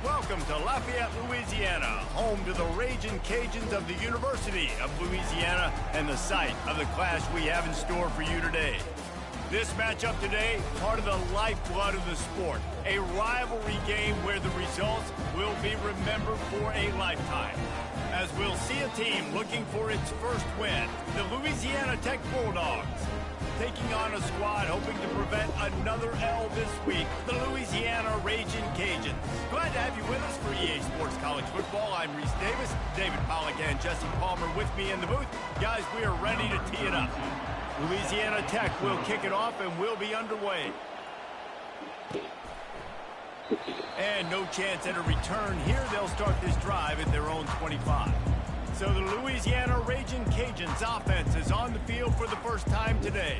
Welcome to Lafayette, Louisiana, home to the Ragin' Cajuns of the University of Louisiana and the site of the clash we have in store for you today. This matchup today, part of the lifeblood of the sport, a rivalry game where the results will be remembered for a lifetime. As we'll see a team looking for its first win, the Louisiana Tech Bulldogs, taking on a squad hoping to prevent another L this week, the Louisiana Ragin' Cajuns. Glad to have you with us for EA Sports College Football. I'm Reese Davis, David Pollack and Jesse Palmer with me in the booth. Guys, we are ready to tee it up. Louisiana Tech will kick it off and we'll be underway. And no chance at a return here. They'll start this drive at their own 25. So the Louisiana Ragin' Cajuns offense is on the field for the first time today.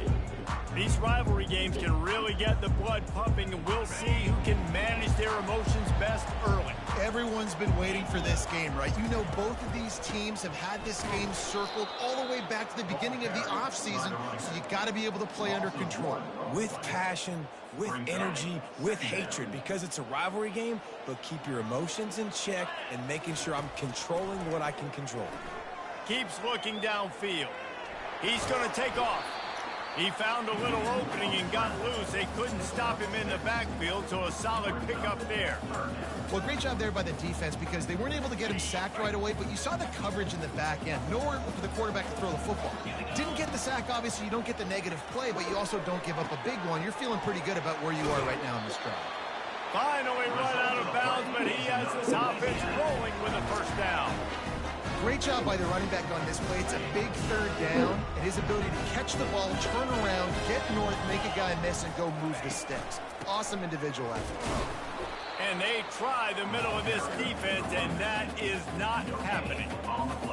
These rivalry games can really get the blood pumping, and we'll see who can manage their emotions best early. Everyone's been waiting for this game, right? You know, both of these teams have had this game circled all the way back to the beginning of the offseason, so you got to be able to play under control. With passion, with energy, with hatred, because it's a rivalry game, but keep your emotions in check and making sure I'm controlling what I can control. Keeps looking downfield. He's going to take off. He found a little opening and got loose. They couldn't stop him in the backfield, so a solid pickup there. Well, great job there by the defense because they weren't able to get him sacked right away, but you saw the coverage in the back end. Nowhere for the quarterback to throw the football. Didn't get the sack, obviously. You don't get the negative play, but you also don't give up a big one. You're feeling pretty good about where you are right now in this drive. Finally run out of bounds, but he has this offense rolling with a first down. Great job by the running back on this play. It's a big third down, and his ability to catch the ball, turn around, get north, make a guy miss, and go move the sticks. Awesome individual effort. And they try the middle of this defense, and that is not happening.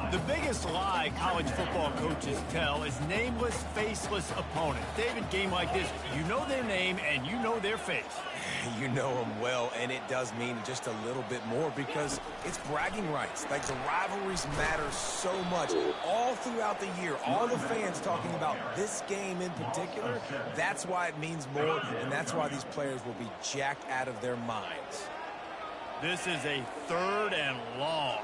The biggest lie college football coaches tell is nameless, faceless opponents. David, game like this, you know their name and you know their face. You know them well, and it does mean just a little bit more because it's bragging rights. Like, the rivalries matter so much all throughout the year. All the fans talking about this game in particular, that's why it means more, and that's why these players will be jacked out of their minds. This is a third and long.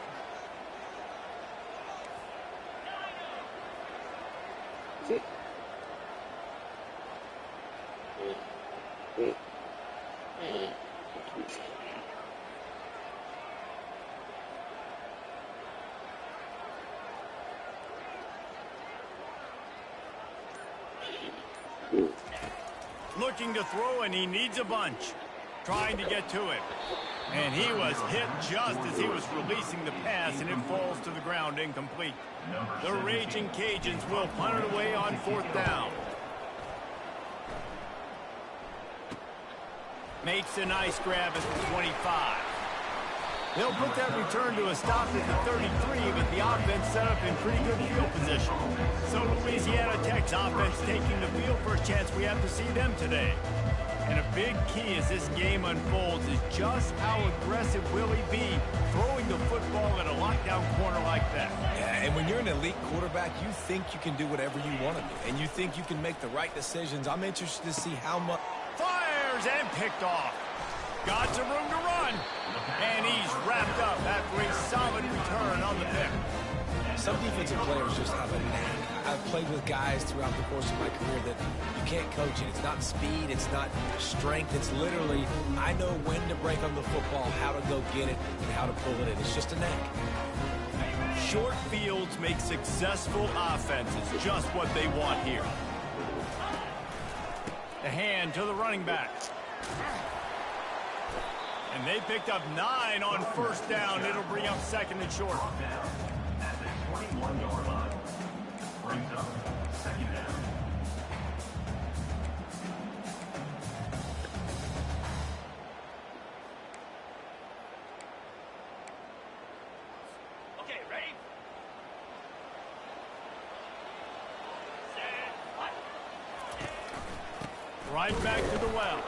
Looking to throw, and he needs a bunch. Trying to get to it. And he was hit just as he was releasing the pass, and it falls to the ground incomplete. The Ragin' Cajuns will punt it away on fourth down. Makes a nice grab at the 25. They'll put that return to a stop at the 33, but the offense set up in pretty good field position. So Louisiana Tech's offense taking the field. First chance we have to see them today. And a big key as this game unfolds is just how aggressive will he be throwing the football at a lockdown corner like that. Yeah, and when you're an elite quarterback, you think you can do whatever you want to do, and you think you can make the right decisions. I'm interested to see how much. Fires and picked off. Got some room to run. And he's wrapped up after a solid return on the pick. Some defensive players just have a knack. I've played with guys throughout the course of my career that you can't coach it. It's not speed, it's not strength. It's literally, I know when to break on the football, how to go get it, and how to pull it in. It's just a knack. Short fields make successful offenses just what they want here. The hand to the running back. And they picked up 9 on first down. It'll bring up second and short. At the 21-yard line, brings up second down. Okay, ready? Right back to the well.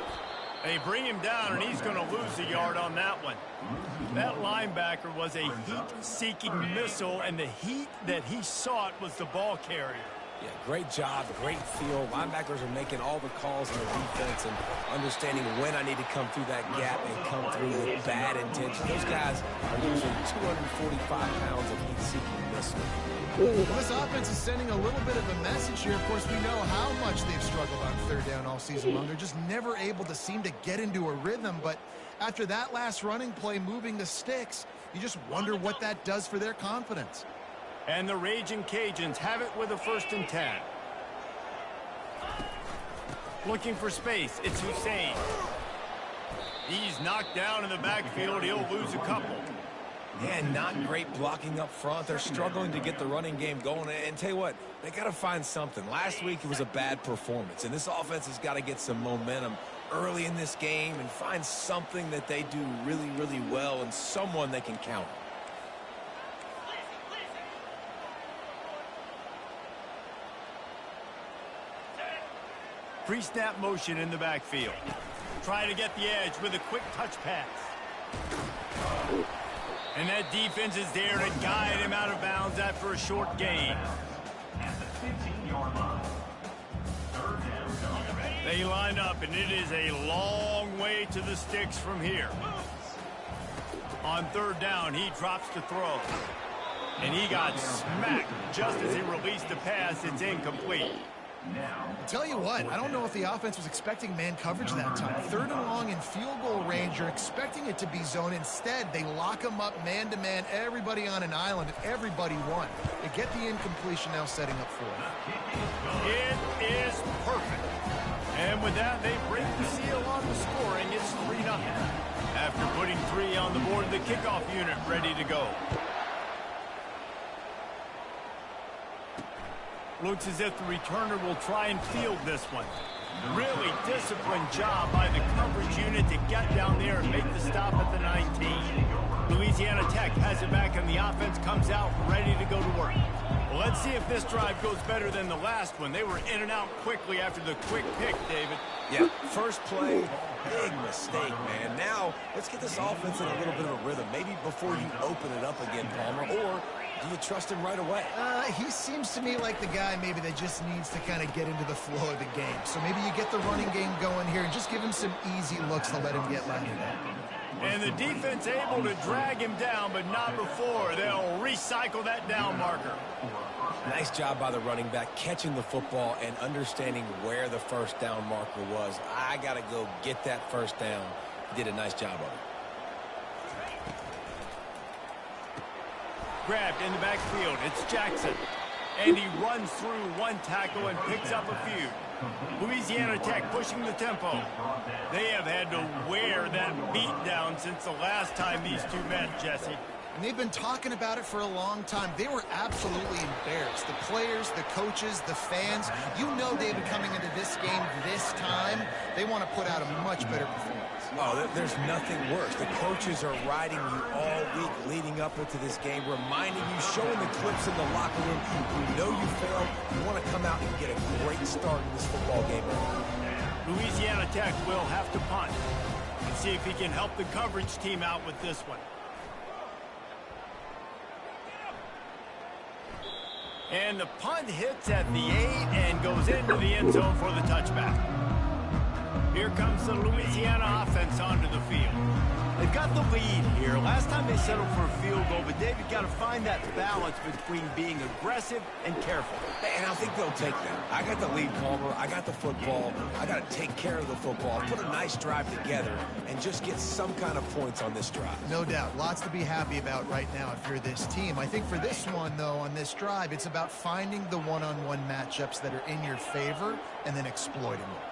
They bring him down, and he's going to lose a yard on that one. That linebacker was a heat-seeking missile, and the heat that he sought was the ball carrier. Yeah, great job, great feel. Linebackers are making all the calls in the defense and understanding when I need to come through that gap and come through with bad intention. Those guys are usually 245 pounds of heat-seeking missile. Well, this offense is sending a little bit of a message here. Of course, we know how much they've struggled on third down all season long. They're just never able to seem to get into a rhythm. But after that last running play moving the sticks, you just wonder what that does for their confidence. And the Raging Cajuns have it with a 1st and 10. Looking for space, it's Hussein. He's knocked down in the backfield. He'll lose a couple. And not great blocking up front. They're struggling to get the running game going. And tell you what, they got to find something. Last week, it was a bad performance. And this offense has got to get some momentum early in this game and find something that they do really, really well and someone they can count on. Pre-snap motion in the backfield. Try to get the edge with a quick touch pass. And that defense is there to guide him out of bounds after a short gain. At the 15-yard line. Third down. They line up, and it is a long way to the sticks from here. On third down, he drops to throw. And he got smacked just as he released the pass. It's incomplete. Tell you what, I don't know if the offense was expecting man coverage that time. Third and long in field goal range, you're expecting it to be zone. Instead, they lock them up man-to-man, everybody on an island, and everybody won. They get the incompletion now setting up for it. It is perfect. And with that, they break the seal on the scoring. It's 3-0. After putting 3 on the board, the kickoff unit ready to go. Looks as if the returner will try and field this one. Really disciplined job by the coverage unit to get down there and make the stop at the 19. Louisiana Tech has it back, and the offense comes out ready to go to work. Well, let's see if this drive goes better than the last one. They were in and out quickly after the quick pick, David. Yeah, first play, big mistake, man. Now, let's get this offense in a little bit of a rhythm. Maybe before you open it up again, Palmer, or do you trust him right away? He seems to me like the guy maybe that just needs to kind of get into the flow of the game. So maybe you get the running game going here and just give him some easy looks to let him get landed. And the defense able to drag him down, but not before. They'll recycle that down marker. Nice job by the running back, catching the football and understanding where the first down marker was. I got to go get that first down. He did a nice job of it. Grabbed in the backfield, it's Jackson. And he runs through one tackle and picks up a few. Louisiana Tech pushing the tempo. They have had to wear that beat down since the last time these two met, Jesse. And they've been talking about it for a long time. They were absolutely embarrassed. The players, the coaches, the fans. You know, David, coming into this game this time, they want to put out a much better performance. Oh, there's nothing worse. The coaches are riding you all week leading up into this game, reminding you, showing the clips in the locker room. You know you failed. You want to come out and get a great start in this football game. Louisiana Tech will have to punt. Let's see if he can help the coverage team out with this one. And the punt hits at the 8 and goes into the end zone for the touchback. Here comes the Louisiana offense onto the field. They've got the lead here. Last time they settled for a field goal, but David got to find that balance between being aggressive and careful. And I think they'll take that. I got the lead, Palmer. I got the football. I got to take care of the football, put a nice drive together, and just get some kind of points on this drive. No doubt. Lots to be happy about right now if you're this team. I think for this one, though, on this drive, it's about finding the one-on-one matchups that are in your favor and then exploiting them.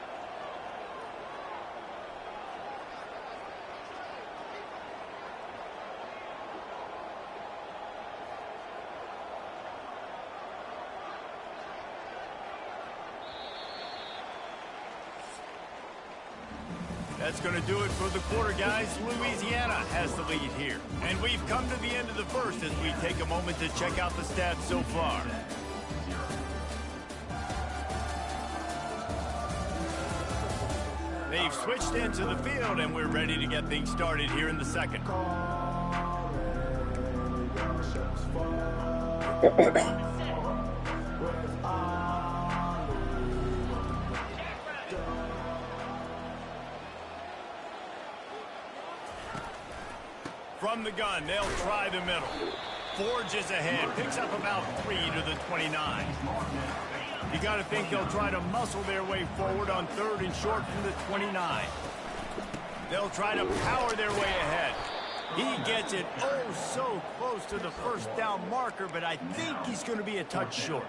That's going to do it for the quarter, guys. Louisiana has the lead here. And we've come to the end of the first as we take a moment to check out the stats so far. They've switched into the field, and we're ready to get things started here in the second. From the gun, they'll try the middle. Forges ahead, picks up about 3 to the 29. You got to think they'll try to muscle their way forward on 3rd and short from the 29. They'll try to power their way ahead. He gets it oh so close to the first down marker, but I think he's going to be a touch short.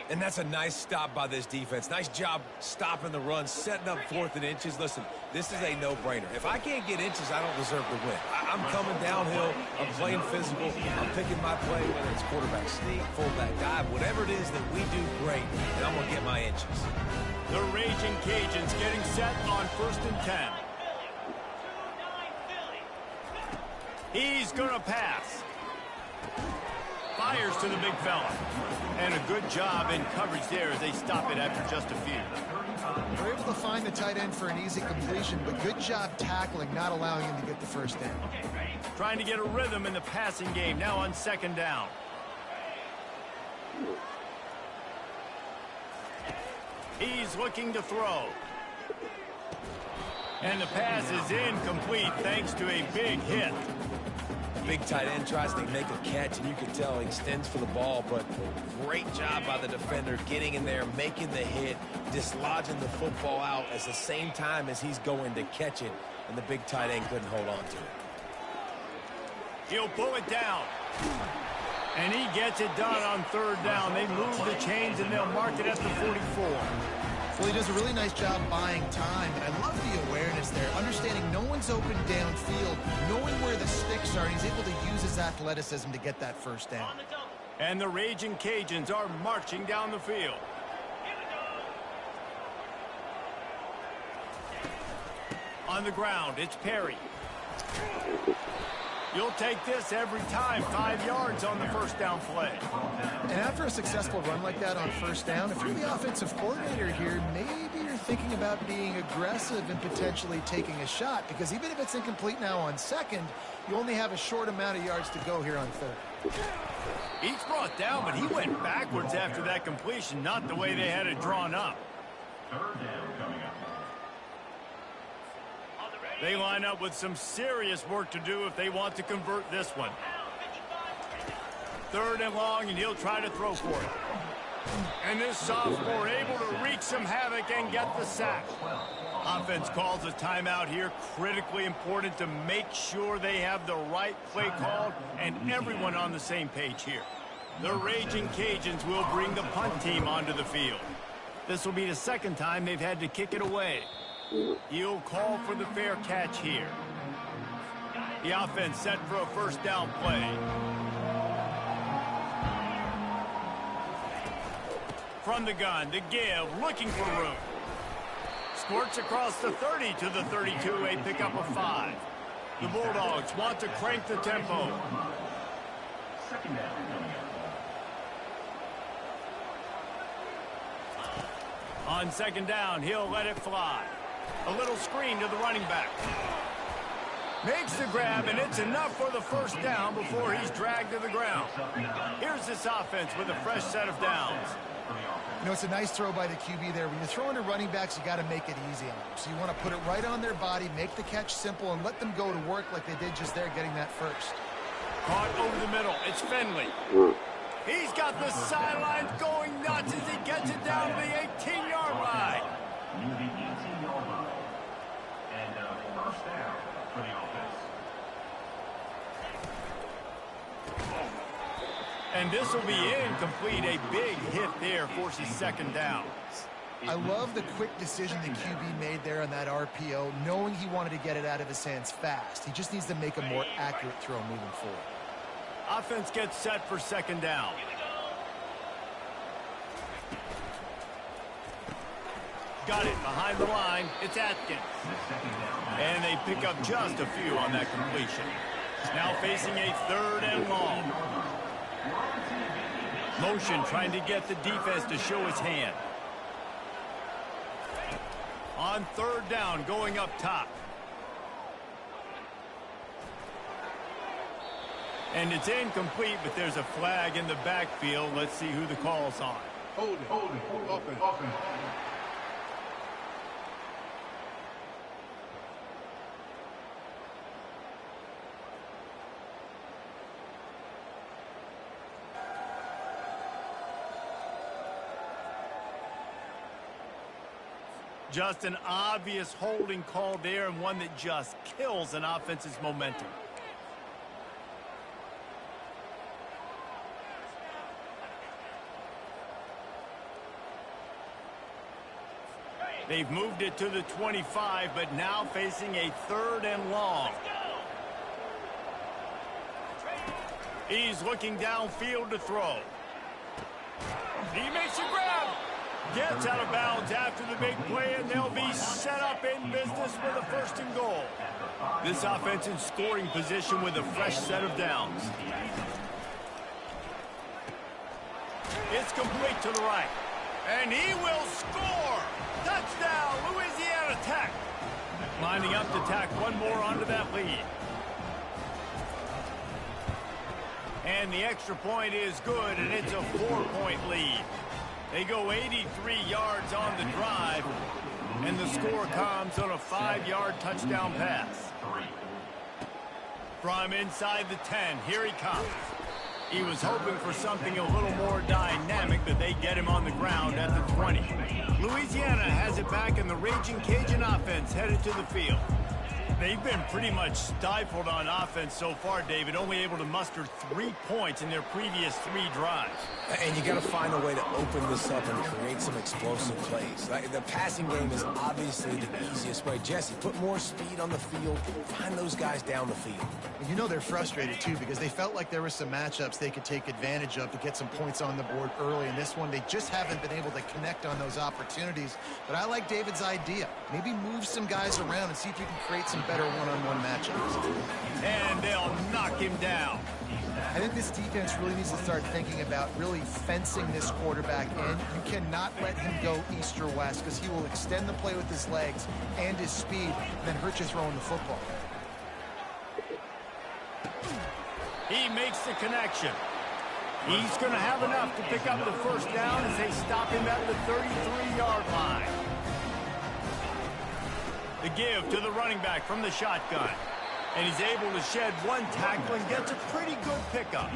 And that's a nice stop by this defense. Nice job stopping the run, setting up 4th and inches. Listen, this is a no-brainer. If I can't get inches, I don't deserve to win. I'm coming downhill. I'm playing physical. I'm picking my play, whether it's quarterback sneak, fullback dive, whatever it is that we do great, and I'm going to get my inches. The Raging Cajuns getting set on 1st and 10. He's going to pass. Fires to the big fella. And a good job in coverage there as they stop it after just a few. They're able to find the tight end for an easy completion, but good job tackling, not allowing him to get the first down. Trying to get a rhythm in the passing game, now on 2nd down. He's looking to throw. And the pass is incomplete thanks to a big hit. Big tight end tries to make a catch, and you can tell he extends for the ball, but great job by the defender getting in there, making the hit, dislodging the football out at the same time as he's going to catch it, and the big tight end couldn't hold on to it. He'll pull it down. And he gets it done on 3rd down. They move the chains, and they'll mark it at the 44. Well, he does a really nice job buying time, and I love the awareness there, understanding no one's open downfield, knowing where the sticks are, and he's able to use his athleticism to get that first down. And the Raging Cajuns are marching down the field. On the ground, it's Perry. You'll take this every time. 5 yards on the first down play. And after a successful run like that on first down, if you're the offensive coordinator here, maybe you're thinking about being aggressive and potentially taking a shot, because even if it's incomplete now on 2nd, you only have a short amount of yards to go here on 3rd. He's brought down, but he went backwards after that completion, not the way they had it drawn up. 3rd down coming up. They line up with some serious work to do if they want to convert this one. 3rd and long, and he'll try to throw for it. And this sophomore able to wreak some havoc and get the sack. Offense calls a timeout here. Critically important to make sure they have the right play called and everyone on the same page here. The Raging Cajuns will bring the punt team onto the field. This will be the 2nd time they've had to kick it away. He'll call for the fair catch here. The offense set for a first down play. From the gun, to give, looking for room. Squirts across the 30 to the 32, a pickup of 5. The Bulldogs want to crank the tempo. 2nd down coming up. On 2nd down, he'll let it fly. A little screen to the running back. Makes the grab, and it's enough for the first down before he's dragged to the ground. Here's this offense with a fresh set of downs. You know, it's a nice throw by the QB there. When you're throwing to running backs, you got to make it easy on them. So you want to put it right on their body, make the catch simple, and let them go to work like they did just there, getting that first. Caught over the middle. It's Finley. He's got the sidelines going nuts as he gets it down to the 18-yard line. Near the 18-yard line. And first down for the offense. And this will be incomplete. A big hit there forces 2nd down. I love the quick decision the QB made there on that RPO, knowing he wanted to get it out of his hands fast. He just needs to make a more accurate throw moving forward. Offense gets set for 2nd down. Got it behind the line. It's Atkins. And they pick up just a few on that completion. Now facing a 3rd and long. Motion trying to get the defense to show his hand. On 3rd down, going up top. And it's incomplete, but there's a flag in the backfield. Let's see who the call's on. Hold it. Open. Just an obvious holding call there, and one that just kills an offense's momentum. They've moved it to the 25, but now facing a 3rd and long. He's looking downfield to throw. He makes a grab. Gets out of bounds after the big play, and they'll be set up in business with a 1st and goal. This offense in scoring position with a fresh set of downs. It's complete to the right. And he will score! Touchdown, Louisiana Tech! Lining up to tack one more onto that lead. And the extra point is good, and it's a 4-point lead. They go 83 yards on the drive, and the score comes on a 5-yard touchdown pass. From inside the 10, here he comes. He was hoping for something a little more dynamic, but they get him on the ground at the 20. Louisiana has it back, and the Raging Cajun offense headed to the field. They've been pretty much stifled on offense so far, David, only able to muster 3 points in their previous 3 drives. And you got to find a way to open this up and create some explosive plays. The passing game is obviously the easiest way. Jesse, put more speed on the field. Find those guys down the field. And you know they're frustrated, too, because they felt like there were some matchups they could take advantage of to get some points on the board early. In this one, they just haven't been able to connect on those opportunities. But I like David's idea. Maybe move some guys around and see if you can create some better one-on-one matchups. And they'll knock him down. I think this defense really needs to start thinking about really fencing this quarterback in. You cannot let him go east or west because he will extend the play with his legs and his speed and then hurt you throwing the football. He makes the connection. He's going to have enough to pick up the 1st down as they stop him at the 33-yard line. The give to the running back from the shotgun. And he's able to shed 1 tackle and gets a pretty good pickup.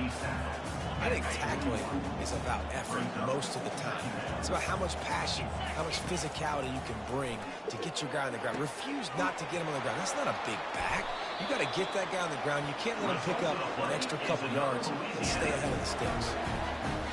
I think tackling is about effort most of the time. It's about how much passion, how much physicality you can bring to get your guy on the ground. Refuse not to get him on the ground. That's not a big back. You got to get that guy on the ground. You can't let him pick up an extra couple yards and stay ahead of the sticks.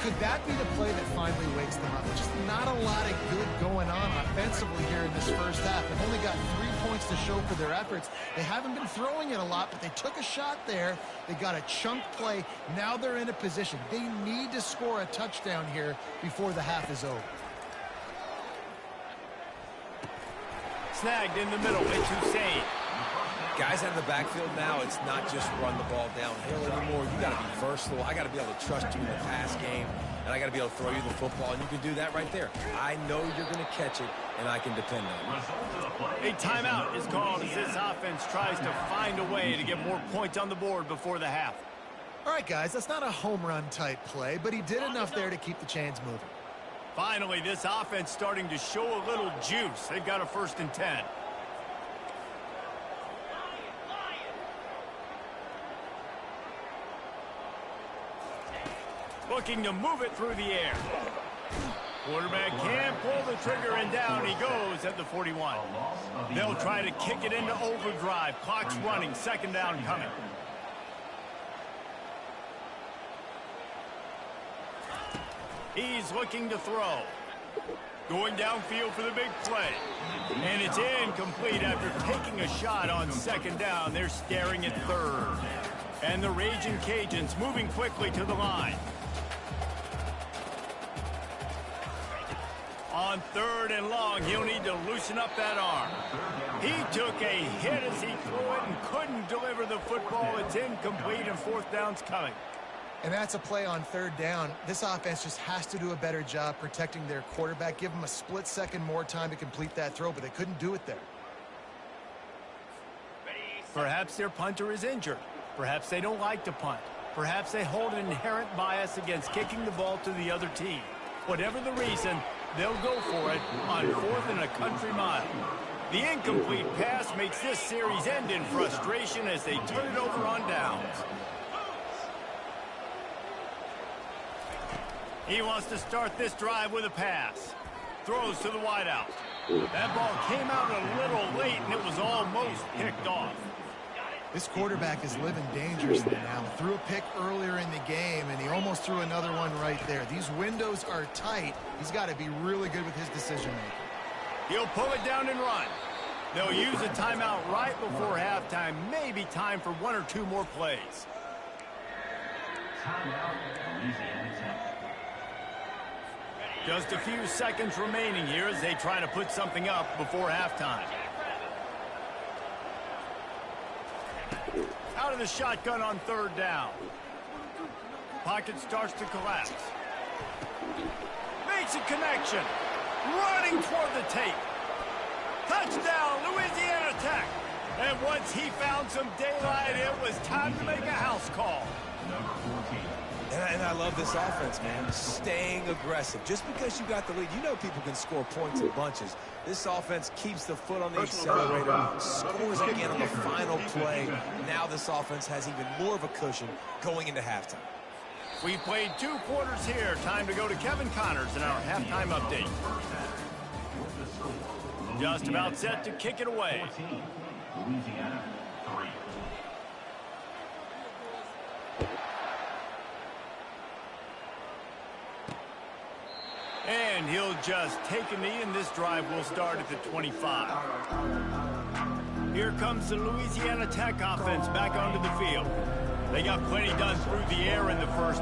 Could that be the play that finally wakes them up? Just not a lot of good going on offensively here in this 1st half. They've only got 3 points to show for their efforts. They haven't been throwing it a lot, but they took a shot there. They got a chunk play. Now they're in a position. They need to score a touchdown here before the half is over. Snagged in the middle. It's Hussein. Guys out in the backfield now, it's not just run the ball downhill anymore. You got to be versatile. I got to be able to trust you in the pass game, and I got to be able to throw you the football, and you can do that right there. I know you're going to catch it, and I can depend on it. A timeout is called as this offense tries to find a way to get more points on the board before the half. All right, guys, that's not a home run type play, but he did enough there to keep the chains moving. Finally, this offense starting to show a little juice. They've got a 1st and 10. Looking to move it through the air. Quarterback can't pull the trigger, and down he goes at the 41. They'll try to kick it into overdrive. Clock's running. 2nd down coming. He's looking to throw. Going downfield for the big play. And it's incomplete after taking a shot on 2nd down. They're staring at 3rd. And the Raging Cajuns moving quickly to the line. On 3rd and long, he'll need to loosen up that arm. He took a hit as he threw it and couldn't deliver the football. It's incomplete, and 4th down's coming. And that's a play on 3rd down. This offense just has to do a better job protecting their quarterback. Give them a split second more time to complete that throw, but they couldn't do it there. Perhaps their punter is injured. Perhaps they don't like to punt. Perhaps they hold an inherent bias against kicking the ball to the other team. Whatever the reason, they'll go for it on 4th and a country mile. The incomplete pass makes this series end in frustration as they turn it over on downs. He wants to start this drive with a pass. Throws to the wideout. That ball came out a little late, and it was almost picked off. This quarterback is living dangerously now. Threw a pick earlier in the game, and he almost threw another one right there. These windows are tight. He's got to be really good with his decision-making. He'll pull it down and run. They'll use a timeout right before halftime. Maybe time for one or two more plays. Just a few seconds remaining here as they try to put something up before halftime. Out of the shotgun on third down. Pocket starts to collapse. Makes a connection. Running toward the tape. Touchdown, Louisiana Tech. And once he found some daylight, it was time to make a house call. Number 14. And I love this offense, man. Staying aggressive. Just because you got the lead, you know people can score points in bunches. This offense keeps the foot on the accelerator, scores again on the final play. Now this offense has even more of a cushion going into halftime. We played 2 quarters here. Time to go to Kevin Connors in our halftime update. Just about set to kick it away. Louisiana 3. And he'll just take a knee, and this drive will start at the 25. Here comes the Louisiana Tech offense back onto the field. They got plenty done through the air in the first.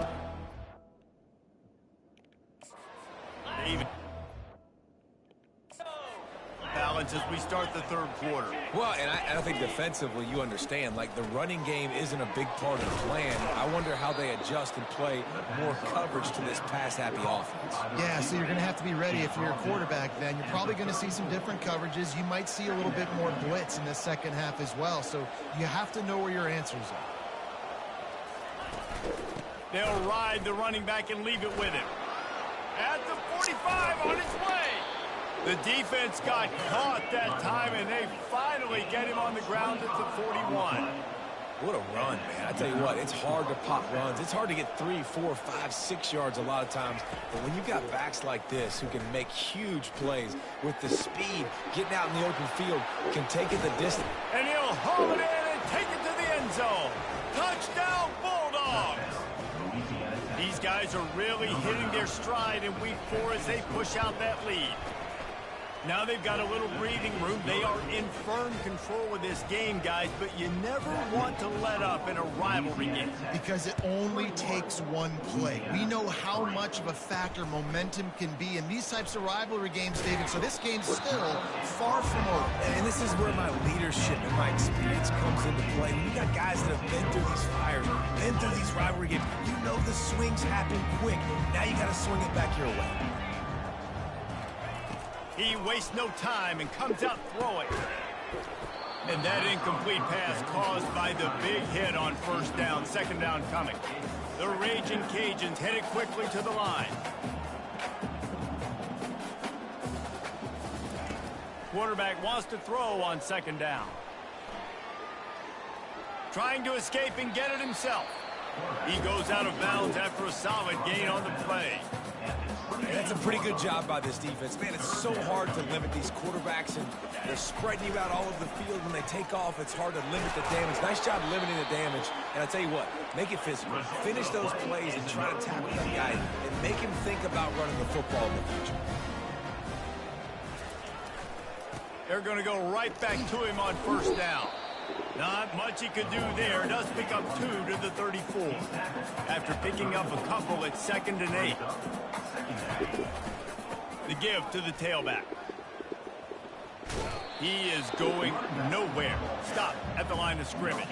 Balance as we start the third quarter. Well, and I think defensively, you understand, like the running game isn't a big part of the plan. I wonder how they adjust and play more coverage to this pass-happy offense. Yeah, so you're going to have to be ready if you're a quarterback then. You're probably going to see some different coverages. You might see a little bit more blitz in the second half as well. So you have to know where your answers are. They'll ride the running back and leave it with him. At the 45 on his way. The defense got caught that time, and they finally get him on the ground at the 41. What a run, man. I tell you what, it's hard to pop runs. It's hard to get 3, 4, 5, 6 yards a lot of times. But when you've got backs like this who can make huge plays with the speed, getting out in the open field, can take it the distance. And he'll haul it in and take it to the end zone. Touchdown, Bulldogs! These guys are really hitting their stride in week 4 as they push out that lead. Now they've got a little breathing room. They are in firm control of this game, guys, but you never want to let up in a rivalry game. Because it only takes one play. We know how much of a factor momentum can be in these types of rivalry games, David, so this game's still far from over. And this is where my leadership and my experience comes into play. We got guys that have been through these fires, been through these rivalry games. You know the swings happen quick. Now you got to swing it back your way. He wastes no time and comes out throwing. And that incomplete pass caused by the big hit on first down, second down coming. The Raging Cajuns headed quickly to the line. Quarterback wants to throw on second down. Trying to escape and get it himself. He goes out of bounds after a solid gain on the play. And that's a pretty good job by this defense. Man, it's so hard to limit these quarterbacks, and they're spreading you out all over the field. When they take off, it's hard to limit the damage. Nice job limiting the damage. And I tell you what, make it physical. Finish those plays and try to tackle that guy and make him think about running the football in the future. They're going to go right back to him on first down. Not much he could do there. Does pick up 2 to the 34. After picking up a couple at 2nd and 8. The give to the tailback. He is going nowhere. Stop at the line of scrimmage.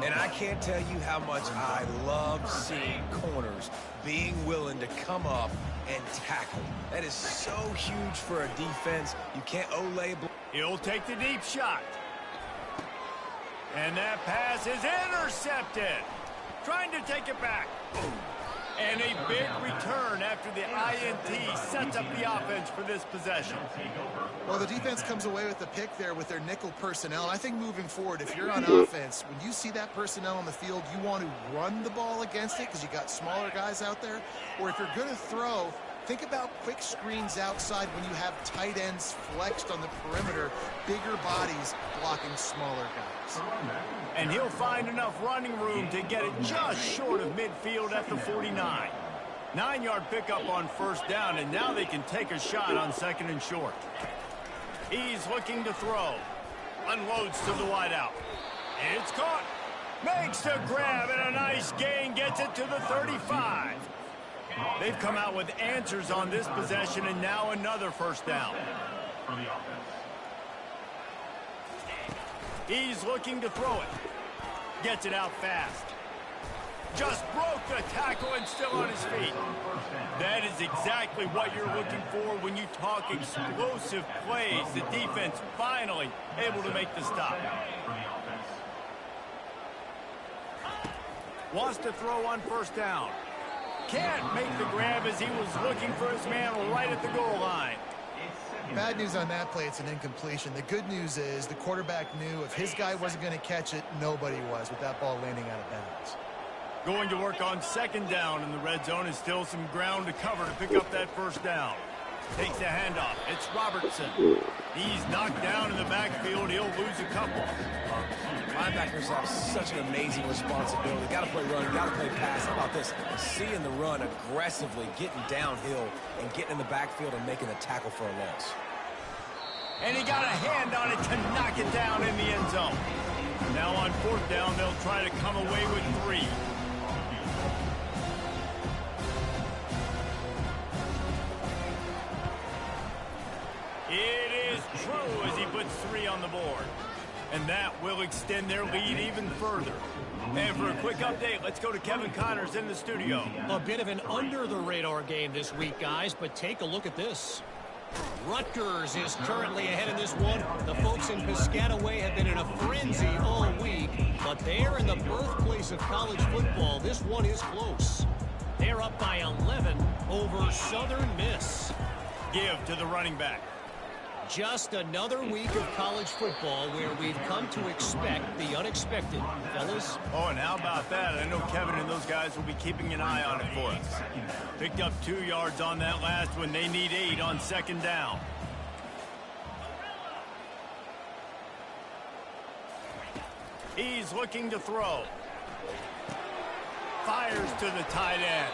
And I can't tell you how much I love seeing corners being willing to come up and tackle. That is so huge for a defense. You can't Olay. He'll take the deep shot. And that pass is intercepted. Trying to take it back. And a big return after the INT sets up the offense for this possession. Well, the defense comes away with the pick there with their nickel personnel. I think moving forward, if you're on offense, when you see that personnel on the field, you want to run the ball against it because you got smaller guys out there. Or if you're going to throw, Think about quick screens outside when you have tight ends flexed on the perimeter, bigger bodies blocking smaller guys. And he'll find enough running room to get it just short of midfield at the 49. 9-yard pickup on first down, and now they can take a shot on second and short. He's looking to throw. Unloads to the wideout. It's caught. Makes the grab, and a nice gain gets it to the 35. They've come out with answers on this possession, and now another first down. He's looking to throw it. Gets it out fast. Just broke the tackle and still on his feet. That is exactly what you're looking for when you talk explosive plays. The defense finally able to make the stop. Wants to throw on first down. Can't make the grab as he was looking for his man right at the goal line. Bad news on that play, it's an incompletion. The good news is the quarterback knew if his guy wasn't going to catch it, nobody was with that ball landing out of bounds. Going to work on second down in the red zone, is still some ground to cover to pick up that first down. Takes the handoff. It's Robertson. He's knocked down in the backfield. He'll lose a couple. Linebackers have such an amazing responsibility. Got to play run, got to play pass. How about this? Seeing the run aggressively, getting downhill, and getting in the backfield and making a tackle for a loss. And he got a hand on it to knock it down in the end zone. Now on fourth down, they'll try to come away with 3. It is true as he puts 3 on the board. And that will extend their lead even further. And for a quick update, let's go to Kevin Connors in the studio. A bit of an under-the-radar game this week, guys, but take a look at this. Rutgers is currently ahead in this one. The folks in Piscataway have been in a frenzy all week, but they're in the birthplace of college football. This one is close. They're up by 11 over Southern Miss. Give to the running back. Just another week of college football where we've come to expect the unexpected, fellas. Oh, and how about that? I know Kevin and those guys will be keeping an eye on it for us. Picked up 2 yards on that last one. They need 8 on second down. He's looking to throw. Fires to the tight end.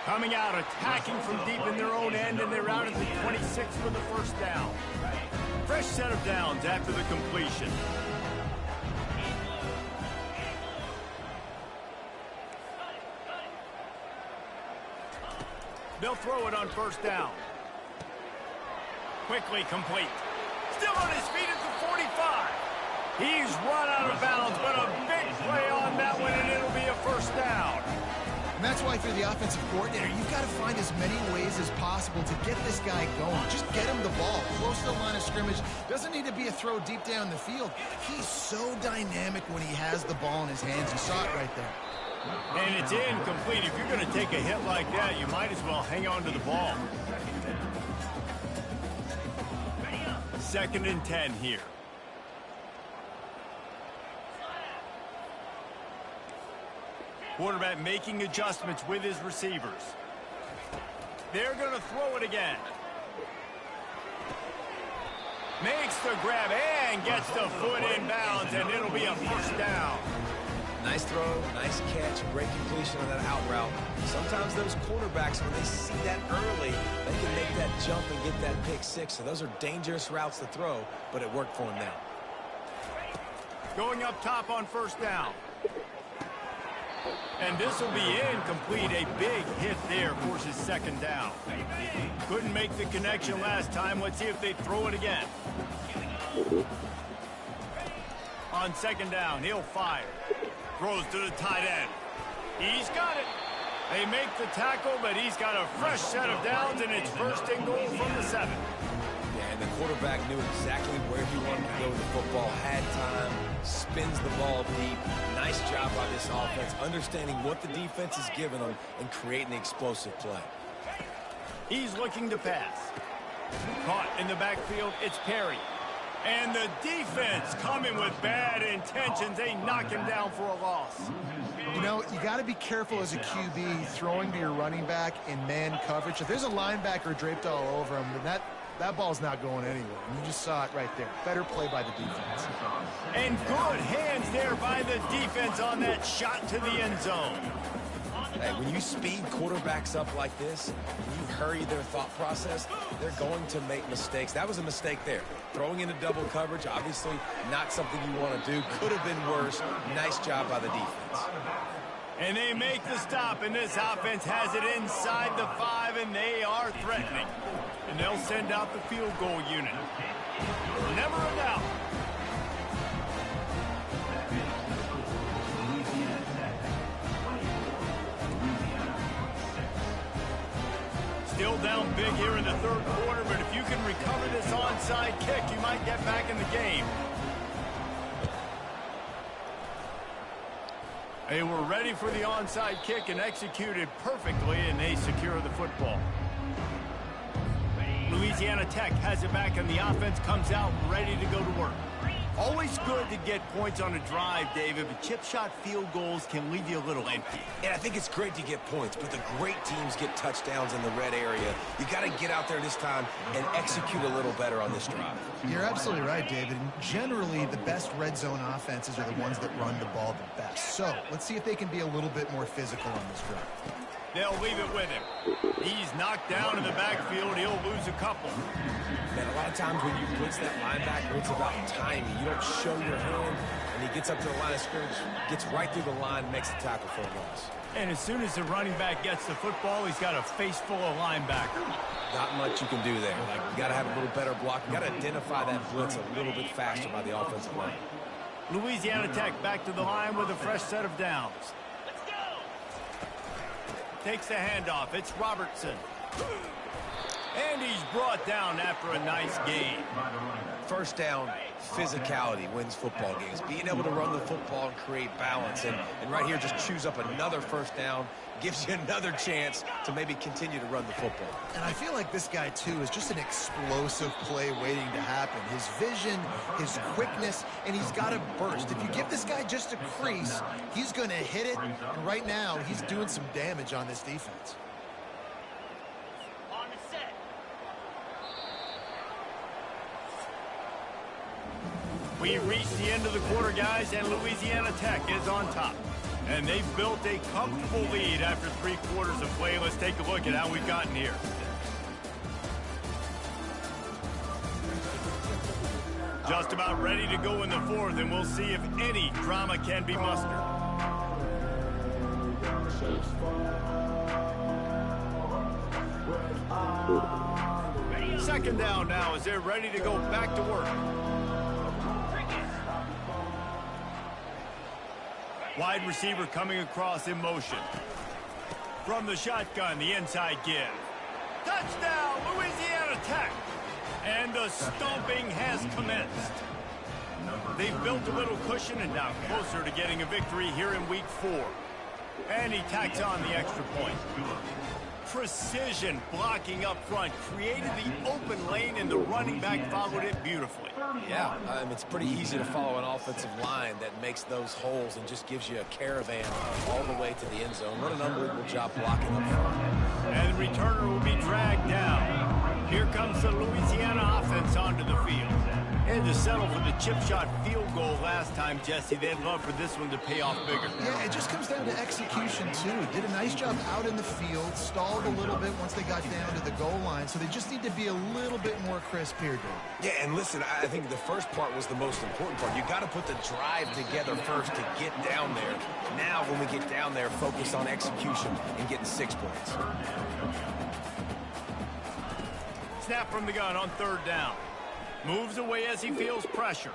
Coming out, attacking from deep in their own end, and they're out at the 26 for the first down. Fresh set of downs after the completion. They'll throw it on first down. Quickly complete. Still on his feet at the 45. He's run out of bounds, but a big play on that one, and it'll be a first down. And that's why if you're the offensive coordinator, you've got to find as many ways as possible to get this guy going. Just get him the ball close to the line of scrimmage. Doesn't need to be a throw deep down the field. He's so dynamic when he has the ball in his hands. You saw it right there. And it's incomplete. If you're going to take a hit like that, you might as well hang on to the ball. 2nd and 10 here. Quarterback making adjustments with his receivers. They're going to throw it again. Makes the grab and gets the foot in bounds, and it'll be a first down. Nice throw, nice catch, great completion on that out route. Sometimes those quarterbacks, when they see that early, they can make that jump and get that pick 6. So those are dangerous routes to throw, but it worked for him now. Going up top on first down. And this will be incomplete. A big hit there forces second down. Couldn't make the connection last time. Let's see if they throw it again. On second down, he'll fire. Throws to the tight end. He's got it. They make the tackle, but he's got a fresh set of downs, and it's first and goal from the 7. Yeah, and the quarterback knew exactly where he wanted to go with the football, had time, spins the ball deep. Nice job by this offense, understanding what the defense is giving them and creating the explosive play. He's looking to pass. Caught in the backfield, it's Perry. And the defense coming with bad intentions. They knock him down for a loss. You know, you got to be careful as a QB throwing to your running back in man coverage. If there's a linebacker draped all over him, then that ball's not going anywhere. And you just saw it right there. Better play by the defense. And good hands there by the defense on that shot to the end zone. Hey, when you speed quarterbacks up like this, when you hurry their thought process, they're going to make mistakes. That was a mistake there. Throwing into double coverage, obviously not something you want to do. Could have been worse. Nice job by the defense. And they make the stop, and this offense has it inside the 5, and they are threatening. And they'll send out the field goal unit. Never a doubt. Still down big here in the third quarter, but if you can recover this onside kick, you might get back in the game. They were ready for the onside kick and executed perfectly, and they secure the football. Louisiana Tech has it back, and the offense comes out ready to go to work. Always good to get points on a drive, David, but chip shot field goals can leave you a little empty. And I think it's great to get points, but the great teams get touchdowns in the red area. You got to get out there this time and execute a little better on this drive. You're absolutely right, David. And generally, the best red zone offenses are the ones that run the ball the best. So let's see if they can be a little bit more physical on this drive. They'll leave it with him. He's knocked down in the backfield. He'll lose a couple. Man, a lot of times when you blitz that linebacker, it's about timing. You don't show your hand, and he gets up to the line of scrimmage, gets right through the line, makes the tackle for a loss. And as soon as the running back gets the football, he's got a face full of linebackers. Not much you can do there. Like, you got to have a little better block. You got to identify that blitz a little bit faster by the offensive line. Louisiana Tech back to the line with a fresh set of downs. Takes the handoff. It's Robertson. And he's brought down after a nice gain. First down, physicality wins football games. Being able to run the football and create balance. And right here, just choose up another first down. Gives you another chance to maybe continue to run the football. And I feel like this guy, too, is just an explosive play waiting to happen. His vision, his quickness, and he's got a burst. If you give this guy just a crease, he's going to hit it. And right now, he's doing some damage on this defense. On the set. We reached the end of the quarter, guys, and Louisiana Tech is on top. And they've built a comfortable lead after 3 quarters of play. Let's take a look at how we've gotten here. Just about ready to go in the 4th, and we'll see if any drama can be mustered. Second down now as they're ready to go back to work. Wide receiver coming across in motion. From the shotgun, the inside give. Touchdown, Louisiana Tech! And the stomping has commenced. They've built a little cushion and now closer to getting a victory here in week 4. And he tacks on the extra point. Precision blocking up front created the open lane, and the running back followed it beautifully. Yeah, it's pretty easy to follow an offensive line that makes those holes and just gives you a caravan all the way to the end zone. What an unbelievable job blocking up front. And the returner will be dragged down. Here comes the Louisiana offense onto the field. And to settle for the chip shot field goal last time, Jesse, they'd love for this one to pay off bigger. Yeah, it just comes down to execution, too. Did a nice job out in the field, stalled a little bit once they got down to the goal line, so they just need to be a little bit more crisp here, Dave. Yeah, and listen, I think the first part was the most important part. You got to put the drive together first to get down there. Now, when we get down there, focus on execution and getting 6 points. Snap from the gun on 3rd down. Moves away as he feels pressure.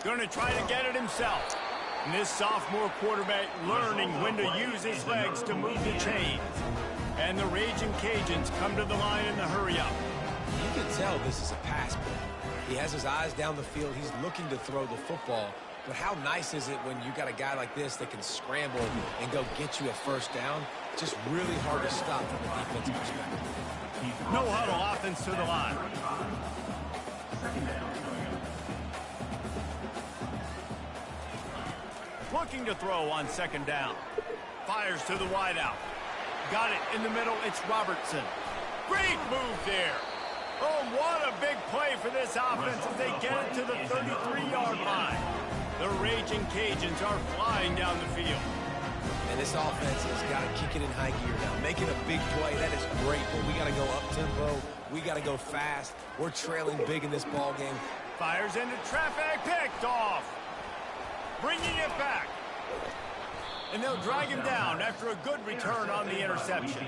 Going to try to get it himself. And this sophomore quarterback learning when to use his legs to move the chains. And the Raging Cajuns come to the line in the hurry-up. You can tell this is a pass play. He has his eyes down the field. He's looking to throw the football. But how nice is it when you got a guy like this that can scramble and go get you a first down? It's just really hard to stop from a defensive perspective. No huddle offense to the line. looking to throw on second down. Fires to the wideout. Got it in the middle. It's Robertson. Great move there. Oh, what a big play for this offense as they get it to the 33-yard line. The Raging Cajuns are flying down the field. And this offense has got to kick it in high gear now. Making a big play, that is great, but we got to go up-tempo. We got to go fast. We're trailing big in this ball game. Fires into traffic, picked off. Bringing it back. And they'll drag him down after a good return on the interception.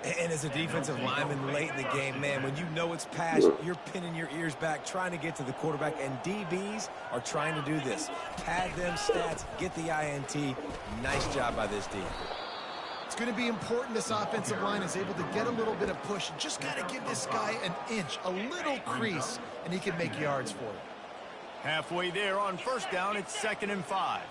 And as a defensive lineman late in the game, man, when you know it's pass, you're pinning your ears back, trying to get to the quarterback, and DBs are trying to do this. Pad them stats, get the INT. Nice job by this team. It's going to be important this offensive line is able to get a little bit of push. Just got to give this guy an inch, a little crease, and he can make yards for it. Halfway there on first down, it's 2nd and 5.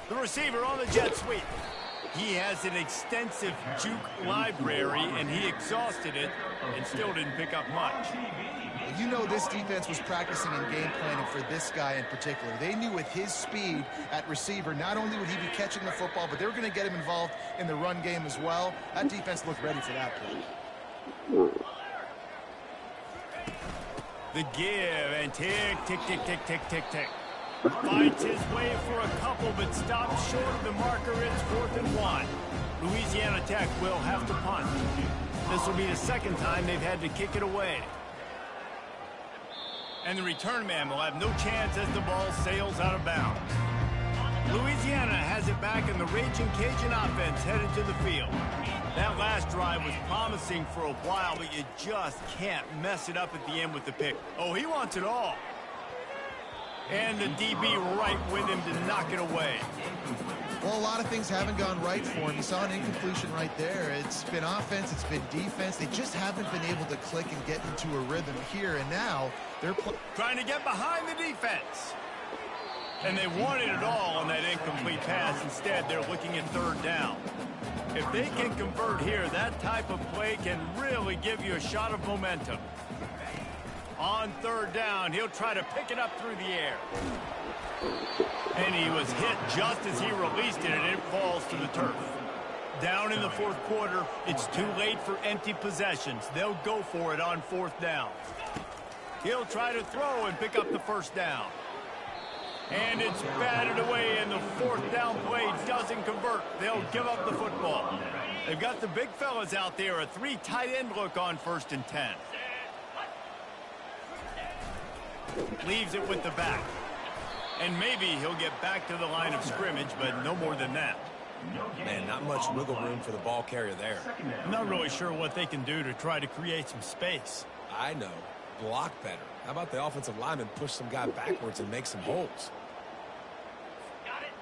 The receiver on the jet sweep. He has an extensive juke library, and he exhausted it and still didn't pick up much. You know this defense was practicing and game planning for this guy in particular. They knew with his speed at receiver, not only would he be catching the football, but they were going to get him involved in the run game as well. That defense looked ready for that play. The give and tick, tick, tick, tick, tick, tick, tick. Fights his way for a couple, but stops short of the marker. It's 4th and 1. Louisiana Tech will have to punt. This will be the second time they've had to kick it away. And the return man will have no chance as the ball sails out of bounds. Louisiana has it back, and the Raging Cajun offense headed to the field. That last drive was promising for a while, but you just can't mess it up at the end with the pick. Oh, he wants it all. And the DB right with him to knock it away. Well, a lot of things haven't gone right for him. You saw an incompletion right there. It's been offense, it's been defense. They just haven't been able to click and get into a rhythm here. And now they're trying to get behind the defense. And they wanted it all on that incomplete pass. Instead, they're looking at 3rd down. If they can convert here, that type of play can really give you a shot of momentum. On 3rd down, he'll try to pick it up through the air. And he was hit just as he released it, and it falls to the turf. Down in the 4th quarter, it's too late for empty possessions. They'll go for it on 4th down. He'll try to throw and pick up the 1st down. And it's batted away, and the 4th down play doesn't convert. They'll give up the football. They've got the big fellas out there, a 3 tight end look on 1st and 10. Leaves it with the back. And maybe he'll get back to the line of scrimmage, but no more than that. Man, not much wiggle room for the ball carrier there. I'm not really sure what they can do to try to create some space. I know. Block better. How about the offensive lineman push some guy backwards and make some holes?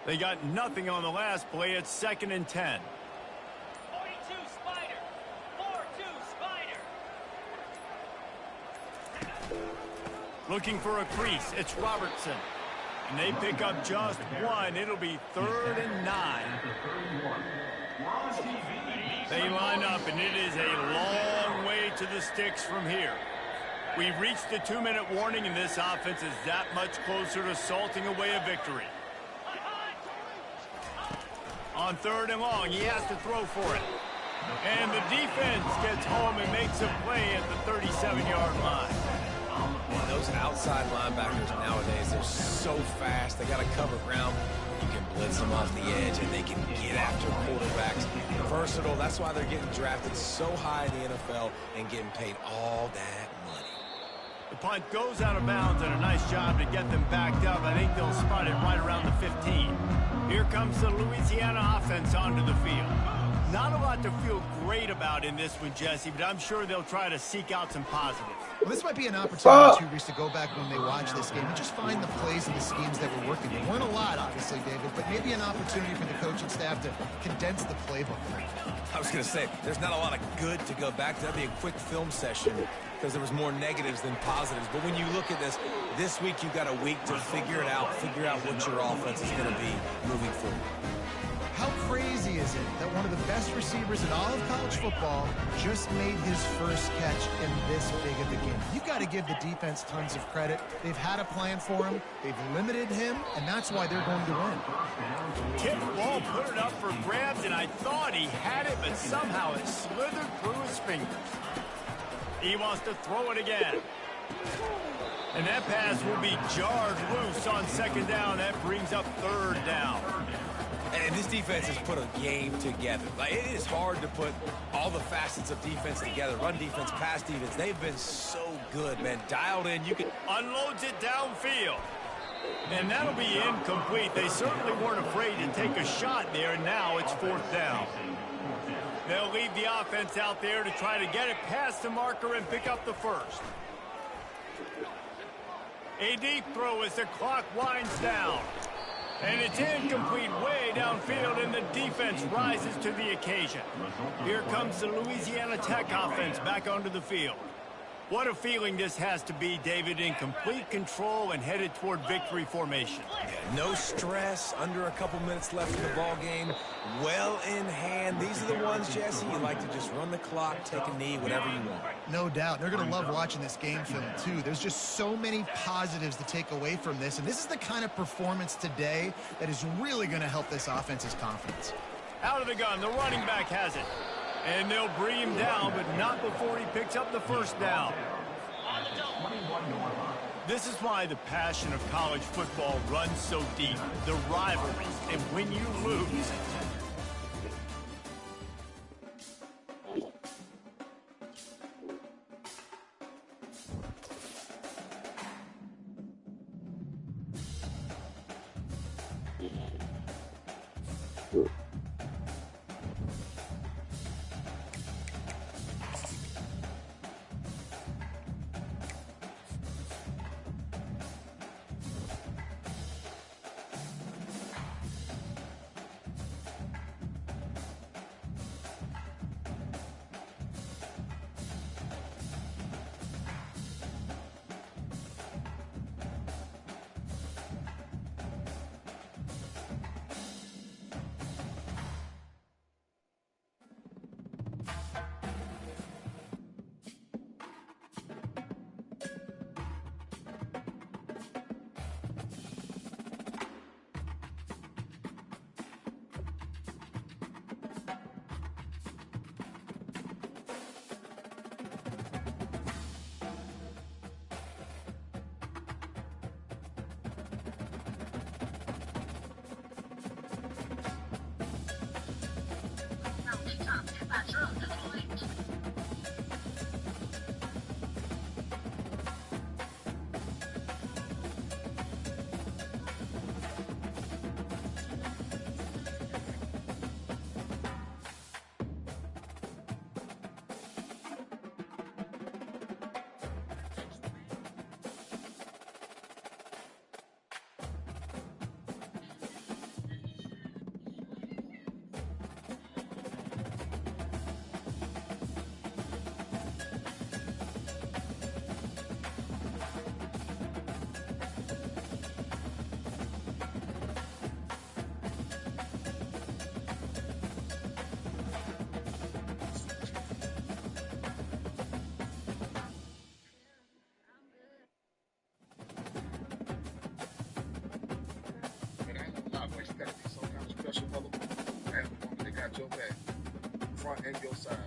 They got nothing on the last play. It's 2nd and 10. 42 Spider. 4-2 Spider. Looking for a crease. It's Robertson. And they pick up just 1. It'll be 3rd and 9. They line up, and it is a long way to the sticks from here. We've reached the 2-minute warning, and this offense is that much closer to salting away a victory. On 3rd and long, he has to throw for it. And the defense gets home and makes a play at the 37-yard line. Man, those outside linebackers nowadays, they're so fast. They got to cover ground. You can blitz them off the edge, and they can get after quarterbacks. Versatile. That's why they're getting drafted so high in the NFL and getting paid all that money. The punt goes out of bounds, and a nice job to get them backed up. I think they'll spot it right around the 15. Here comes the Louisiana offense onto the field. Not a lot to feel great about in this one, Jesse, but I'm sure they'll try to seek out some positives. Well, this might be an opportunity, Reese, to go back when they watch this game and just find the plays and the schemes that were working. There weren't a lot, obviously, David, but maybe an opportunity for the coaching staff to condense the playbook. I was going to say, there's not a lot of good to go back to. That'd be a quick film session because there was more negatives than positives. But when you look at this week you've got a week to figure it out, figure out what your offense is going to be moving forward. How crazy is is it that one of the best receivers in all of college football just made his first catch in this big of a game? You got to give the defense tons of credit. They've had a plan for him. They've limited him, and that's why they're going to win. Tipped ball, put it up for grabs, and I thought he had it, but somehow it slithered through his fingers. He wants to throw it again. And that pass will be jarred loose on second down. That brings up third down. And this defense has put a game together. Like, it is hard to put all the facets of defense together. Run defense, pass defense. They've been so good, man. Dialed in. You can Unloads it downfield. And that'll be incomplete. They certainly weren't afraid to take a shot there. Now it's fourth down. They'll leave the offense out there to try to get it past the marker and pick up the first. A deep throw as the clock winds down. And it's incomplete way downfield, and the defense rises to the occasion. Here comes the Louisiana Tech offense back onto the field. What a feeling this has to be, David, in complete control and headed toward victory formation. Yeah, no stress, under a couple minutes left in the ball game, well in hand. These are the ones, Jesse, you like to just run the clock, take a knee, whatever you want. No doubt. They're going to love watching this game film, too. There's just so many positives to take away from this, and this is the kind of performance today that is really going to help this offense's confidence. Out of the gun, the running back has it. And they'll bring him down, but not before he picks up the first down. This is why the passion of college football runs so deep. The rivalries, and when you lose, Your back, front and your side.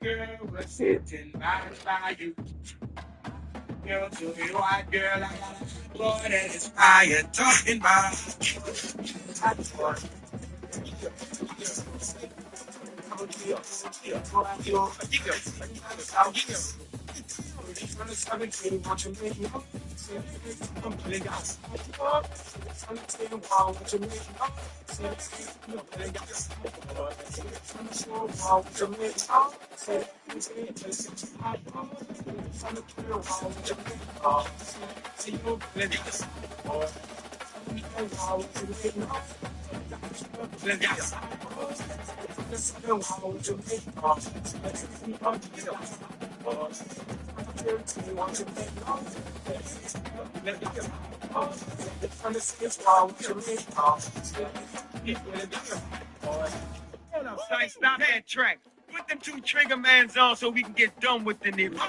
girl was sitting right by you. Girl, to me, white girl, I got a boy that is fire talking about. Hold up, Slice, stop that track. Put them two trigger mans on so we can get done with the nigga.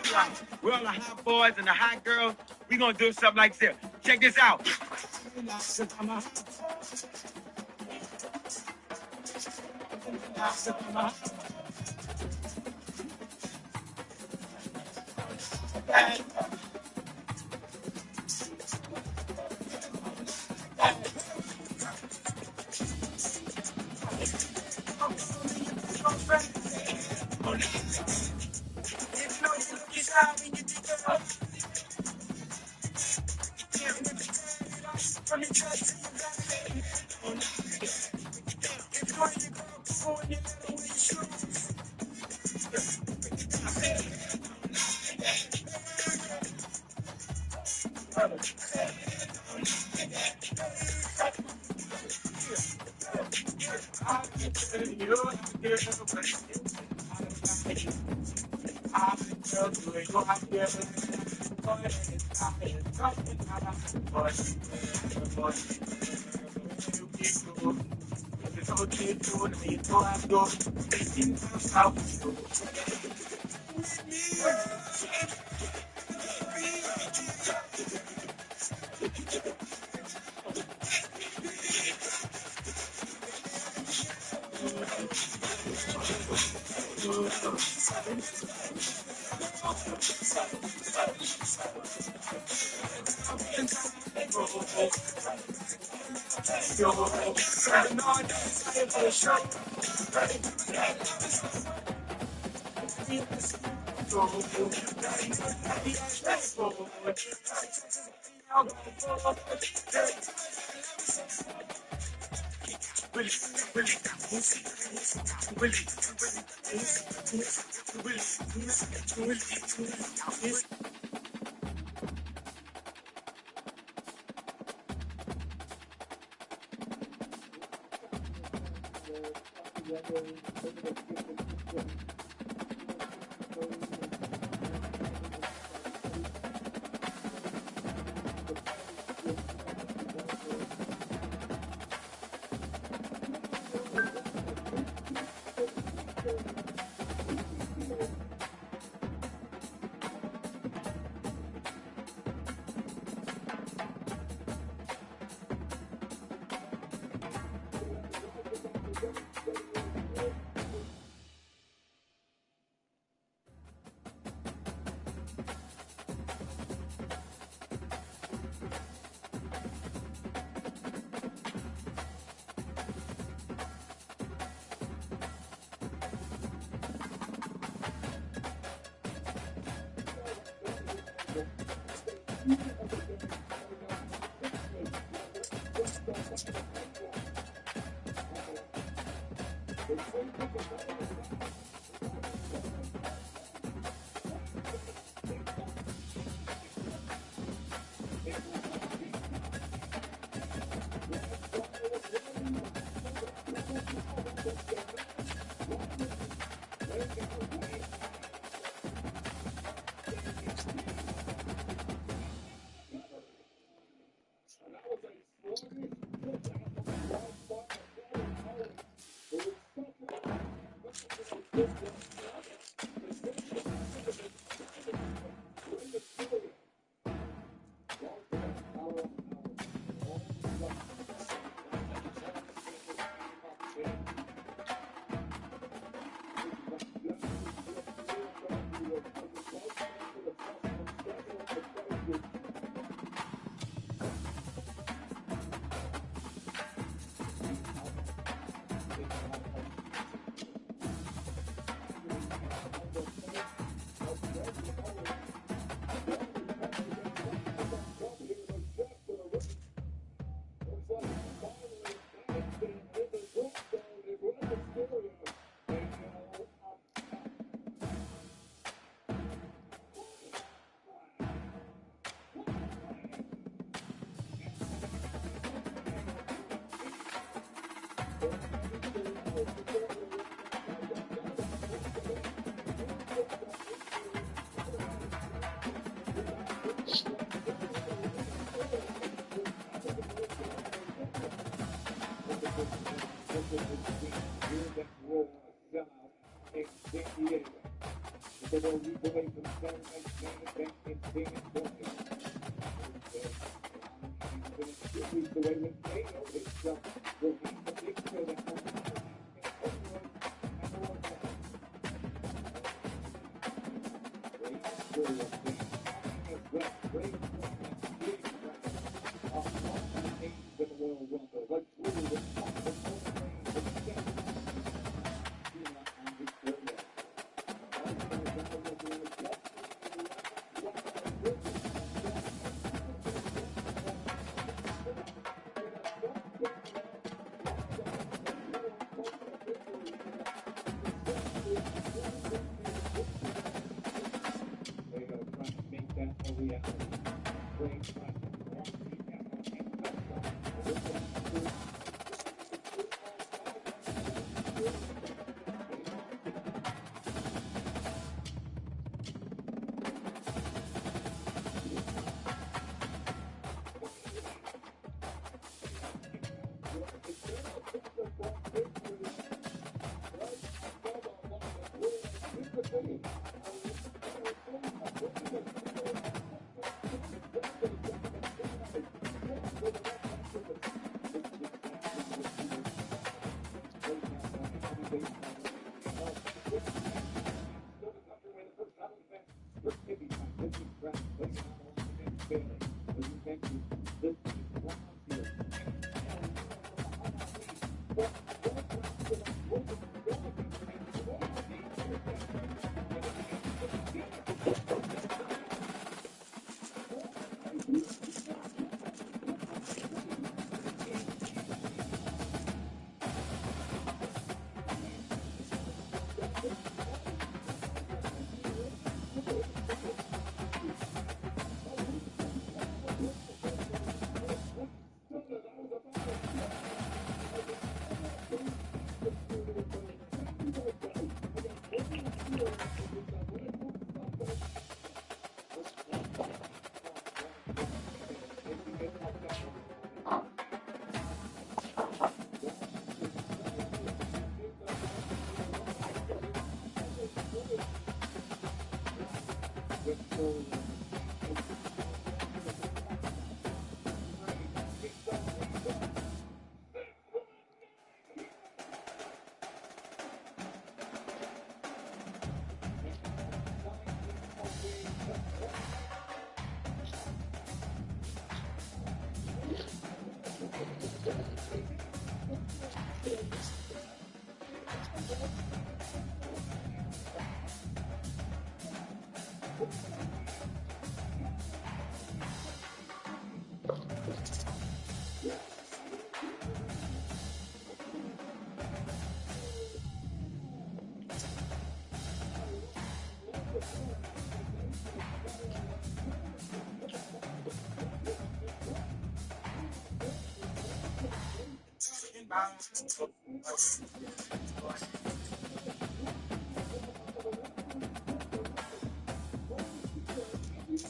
We're all the hot boys and the hot girls. We gonna do something like this. Check this out.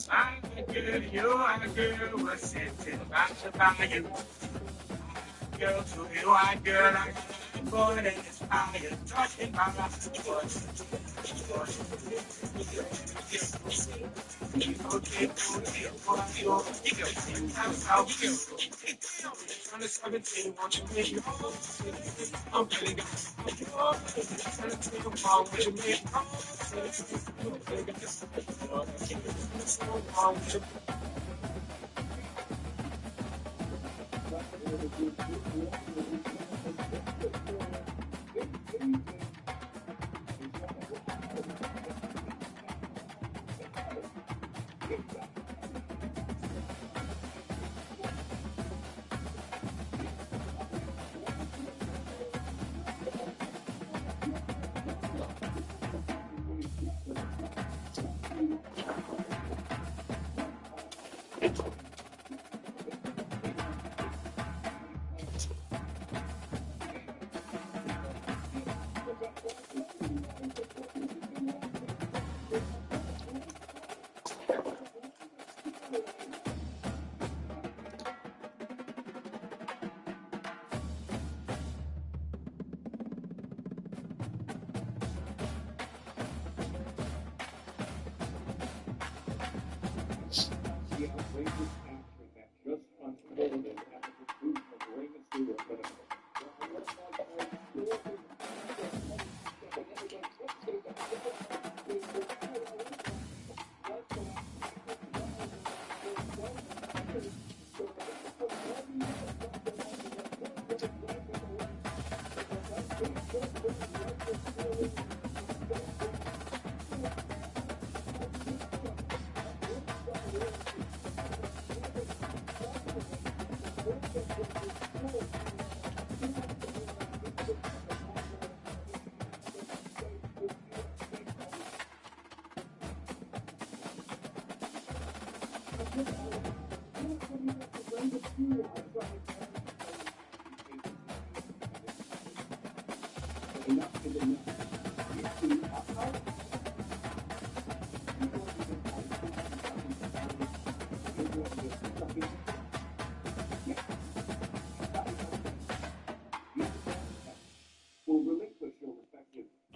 I girl, you are a girl, was sitting by you. Girl, to you, I girl, I got a boy that is fire, talking about us. Okay, on the 17, won't you make it home? I'm really got you. Trying to take a ball, won't you make it home? I'm really got this.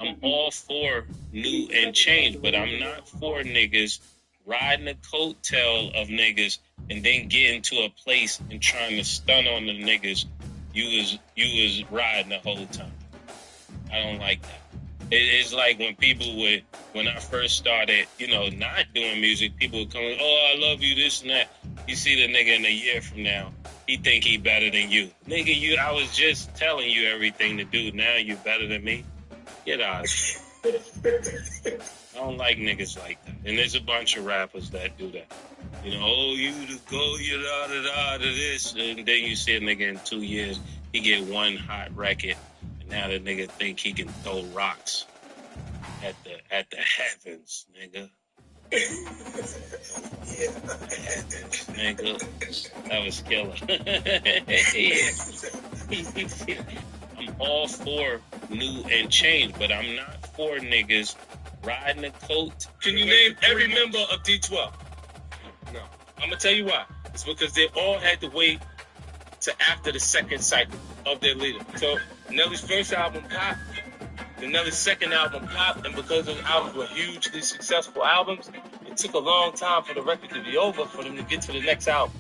I'm all for new and change, but I'm not for niggas riding the coattail of niggas and then getting to a place and trying to stun on the niggas you was riding the whole time. I don't like that. It's like when I first started, not doing music, people would come, oh, I love you, this and that. You see the nigga in a year from now, he think he better than you. Nigga, I was just telling you everything to do. Now you better than me. Get out of here. I don't like niggas like that. And there's a bunch of rappers that do that. Oh, you to go, you da to this. And then you see a nigga in 2 years, he get one hot record. And now the nigga think he can throw rocks at the heavens, nigga. Nigga. That was killer. I'm all for new and change, but I'm not for niggas riding the coat. Can you name every member of D12? No. I'm going to tell you why. It's because they all had to wait to after the second cycle of their leader. So Nelly's first album popped, then Nelly's second album popped, and because those albums were hugely successful albums, it took a long time for the record to be over for them to get to the next album.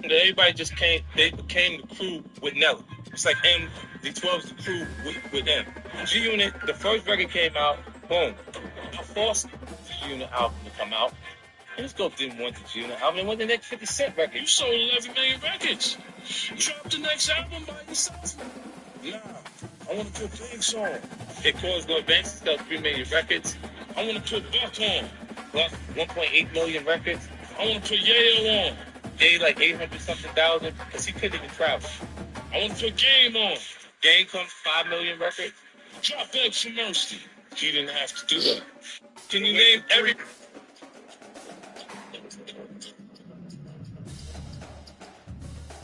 And everybody just they became the crew with Nelly. It's like D12's the crew with them. G-Unit, the first record came out, boom. I forced the G-Unit album to come out. And this girl didn't want the G-Unit album. It went the next 50 Cent record. You sold 11 million records. Drop the next album by yourself. Nah, I want to put Banks on. It caused Lord Banks to sell 3 million records. I want to put Buck on. Buck, 1.8 million records. I want to put Yayo on. Yay like 800-something thousand because he couldn't even travel. I want to put Game on. Game comes 5 million records. Drop Beg for Mercy. He didn't have to do that. Can you name every...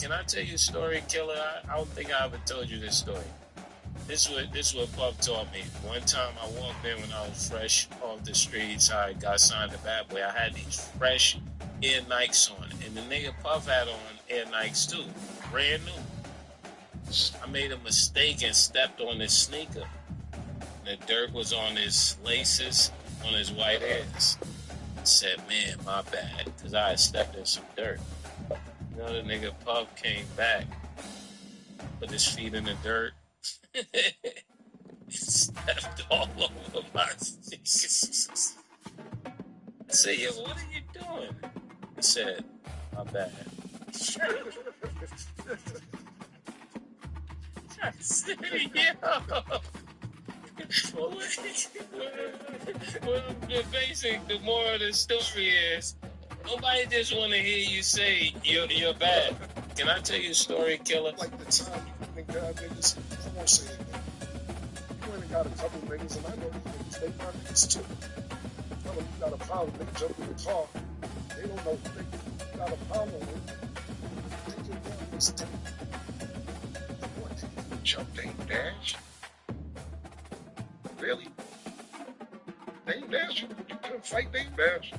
Can I tell you a story, Killer? I don't think I ever told you this story. This is what Puff taught me. One time I walked in when I was fresh off the streets. I got signed to Bad Boy. I had these fresh Air Nikes on. And the nigga Puff had on Air Nikes too. Brand new. I made a mistake and stepped on his sneaker. The dirt was on his laces, on his white hands. I said, man, my bad, because I had stepped in some dirt. The nigga Puff came back, put his feet in the dirt, he stepped all over my sneakers. I said, yo, what are you doing? He said, my bad. I said, yo. Well, the moral of the story is, nobody just want to hear you say you're bad. Can I tell you a story, Killer? Like the time you got niggas, I won't say anything. You went and got a couple niggas, and I know these niggas, they my niggas too. Tell them you got a problem, they jump in the car. They don't know what they got a problem with. They can run this thing. What? Jump Dame Dash? Really? Dame Dash? You couldn't fight Dame Dash?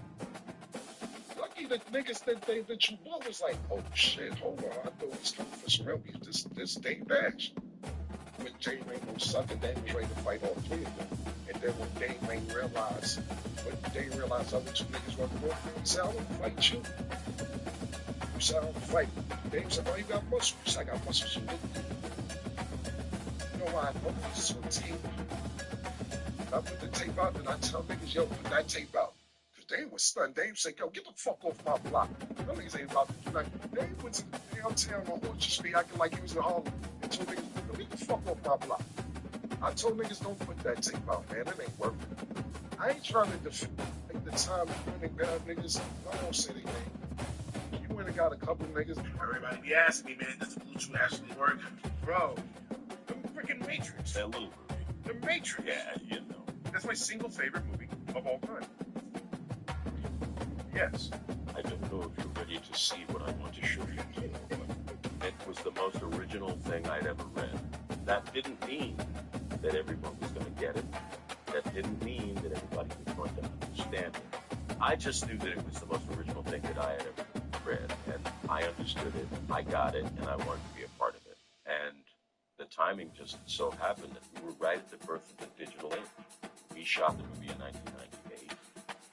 Lucky the niggas that you know was like, oh shit, hold on, I thought it was coming for some real beef. This Dame Dash. When Jay ain't no sucker, Dame was ready to fight all three of them. And then when Dame ain't realize, but they realize other two niggas wasn't going, he said, I don't fight you. He said, I don't fight. Dame said, oh, you got muscles. He said, I got muscles. You know why I know this is on tape? I put the tape out and I tell niggas, yo, put that tape out. Because Dame was stunned. Dame said, yo, get the fuck off my block. Them niggas ain't about to do that. Dame went to the downtown on Orchard Street acting like he was in Harlem and told niggas, yo, get the fuck off my block. I told niggas, don't put that tape out, man. It ain't working. I ain't trying to defend the time winning bad niggas. I won't say they name. You went and got a couple niggas. Everybody be asking me, man, does the blue chew actually work? Bro, the freaking Matrix. That little movie. The Matrix. Yeah, you know. That's my single favorite movie of all time. Yes. I don't know if you're ready to see what I want to show you. It was the most original thing I'd ever read. That didn't mean that everyone was going to get it. That didn't mean that everybody was going to understand it. I just knew that it was the most original thing that I had ever read, and I understood it, I got it, and I wanted to be a part of it. And the timing just so happened that we were right at the birth of the digital age. We shot the movie in 1998.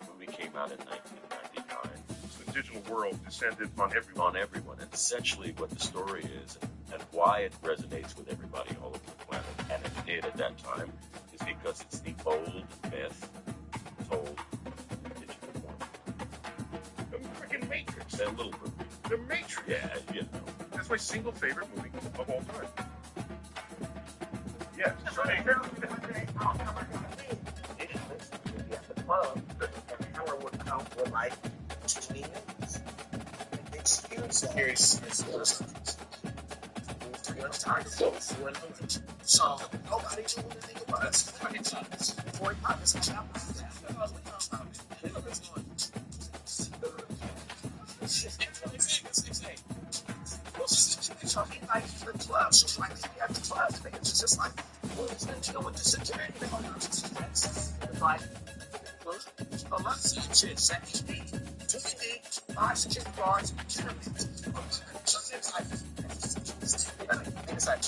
The movie came out in 1999. So the digital world descended on everyone. On everyone. And essentially what the story is and why it resonates with everybody all over the planet, and it did at that time, is because it's the old myth told in digital form. The freaking Matrix. That little movie. The Matrix. Yeah, you know. That's my single favorite movie of all time. Yes. Like 20 minutes. Experience so nobody knew anything about us. Boy, pockets and chop. So he like the club, so like he at the club, it's just like, what is that deal with the security? It's like, a lot of shit, second beat, 2D, 5 security guards, so it's like, it's like,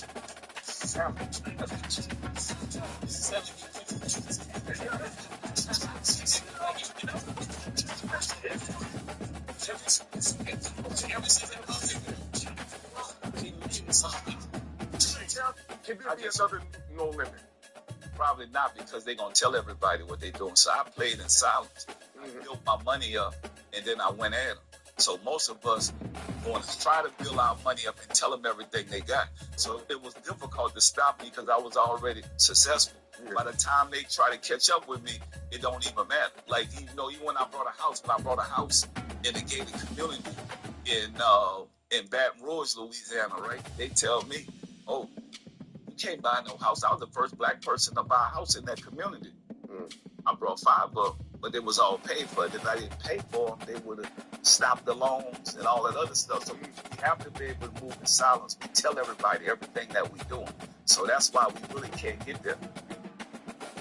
Can there be another No Limit? Probably not, because they're going to tell everybody what they're doing. So I played in silence. I built my money up, and then I went at them. So most of us going to try to build our money up and tell them everything they got. So it was difficult to stop me because I was already successful. By the time they try to catch up with me, it don't even matter. Like, you know, even when I brought a house in a gated community in Baton Rouge, Louisiana, right? They tell me, oh, you can't buy no house. I was the first black person to buy a house in that community. I brought 5 of them, but it was all paid for. If I didn't pay for them, they would have stopped the loans and all that other stuff. So we have to be able to move in silence. We tell everybody everything that we're doing. So that's why we really can't get there.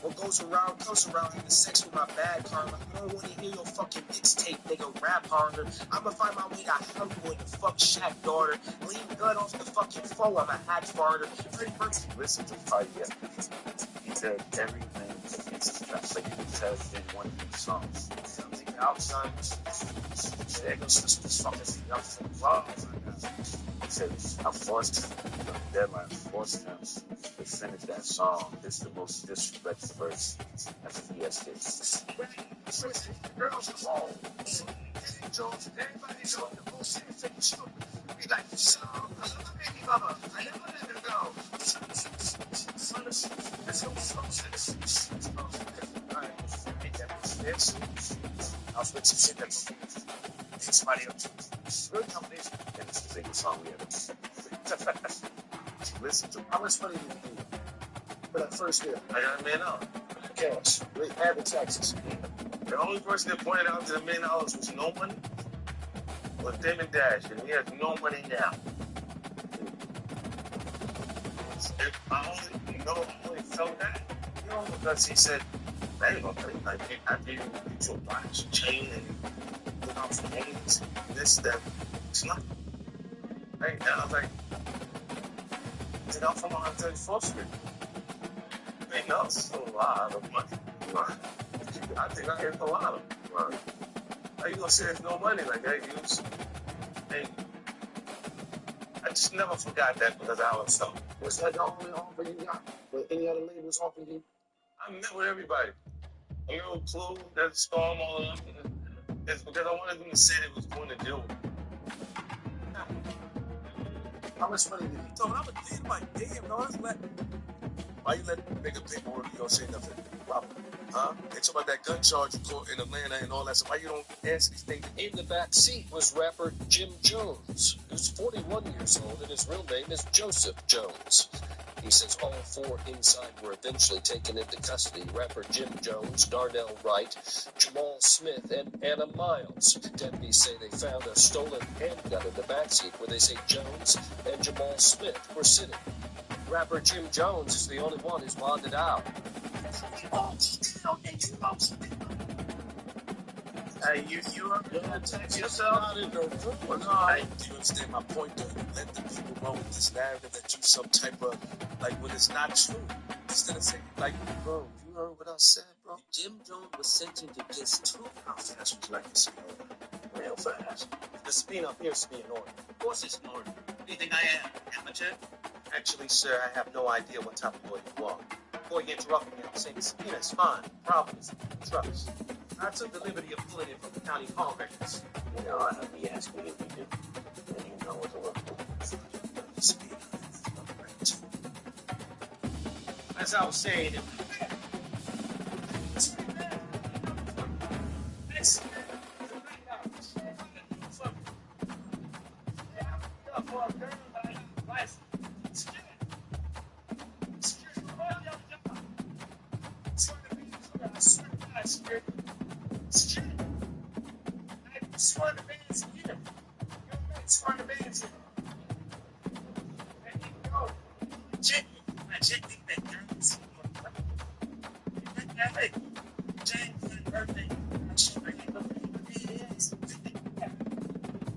What goes around comes around. Having sex with my bag, Karma. I don't want to hear your fucking mixtape, nigga. Rap harder. I'ma find my way to Hollywood and fuck Shaq daughter. Leave gun off the fucking phone. I'm a hat farter. Pretty much. Listen to Fight yesterday. He said everything against his tracks. Like he says in one of his songs. Something outside. There goes this fucking outside. Wow. He said, I forced him, the deadline forced him to finish that song. This is the most disrespectful verse after he has hit. Girls are all Jones, everybody knows the bullshit is taking shit. Be like, so, I love my baby mama. I never let her go. I'll switch some shit that's somebody else. Good companies, and it's the biggest song we ever did. Listen to how much money did you do for that first year? I got $1 million. Cash. With added taxes. The only person that pointed out to the $1 million was no money was Damon Dash, and he has no money now. I only felt that, you know, because he said, man, I didn't get your watch, chain, and look out for names, this, that. It's not. Right now, I'm like, I'm from 134th Street. Maybe That's a lot of money. I think I hit a lot of money. How you gonna say there's no money like that? Hey, I just never forgot that because I was so. Was that the only offer you got? But any other labels offering you? I met with everybody. A little clue that storm all of them. It's because I wanted them to say they was going to deal with me. How much money did you So when I'm a kid, I'm like, damn, no, let's let. Why you let nigga paperwork, you don't say nothing? Huh? They talk about that gun charge you caught in Atlanta and all that stuff. Why you don't answer these things? In the back seat was rapper Jim Jones, who's 41 years old, and his real name is Joseph Jones. He says all four inside were eventually taken into custody. Rapper Jim Jones, Darnell Wright, Jamal Smith, and Anna Miles. Deputies say they found a stolen handgun in the backseat where they say Jones and Jamal Smith were sitting. Rapper Jim Jones is the only one who's bonded out. Hey, you protect yourself? Do you understand my point, though? Let the people run with this narrative that you some type of, like, when it's not true. Instead of saying, like, bro, you heard what I said, bro? Jim Jones was sentenced to just 2 How fast would you like to see over? Real fast. The spin up here is being ordered. Of course it's an order. What do you think I am? Amateur? Actually, sir, I have no idea what type of lawyer you are. Before you interrupt me, I'm saying subpoena is fine. The problem is trust. I took the liberty of pulling it from the county call records. You know, I have to ask you if you do. And you know what to look for. As I was saying,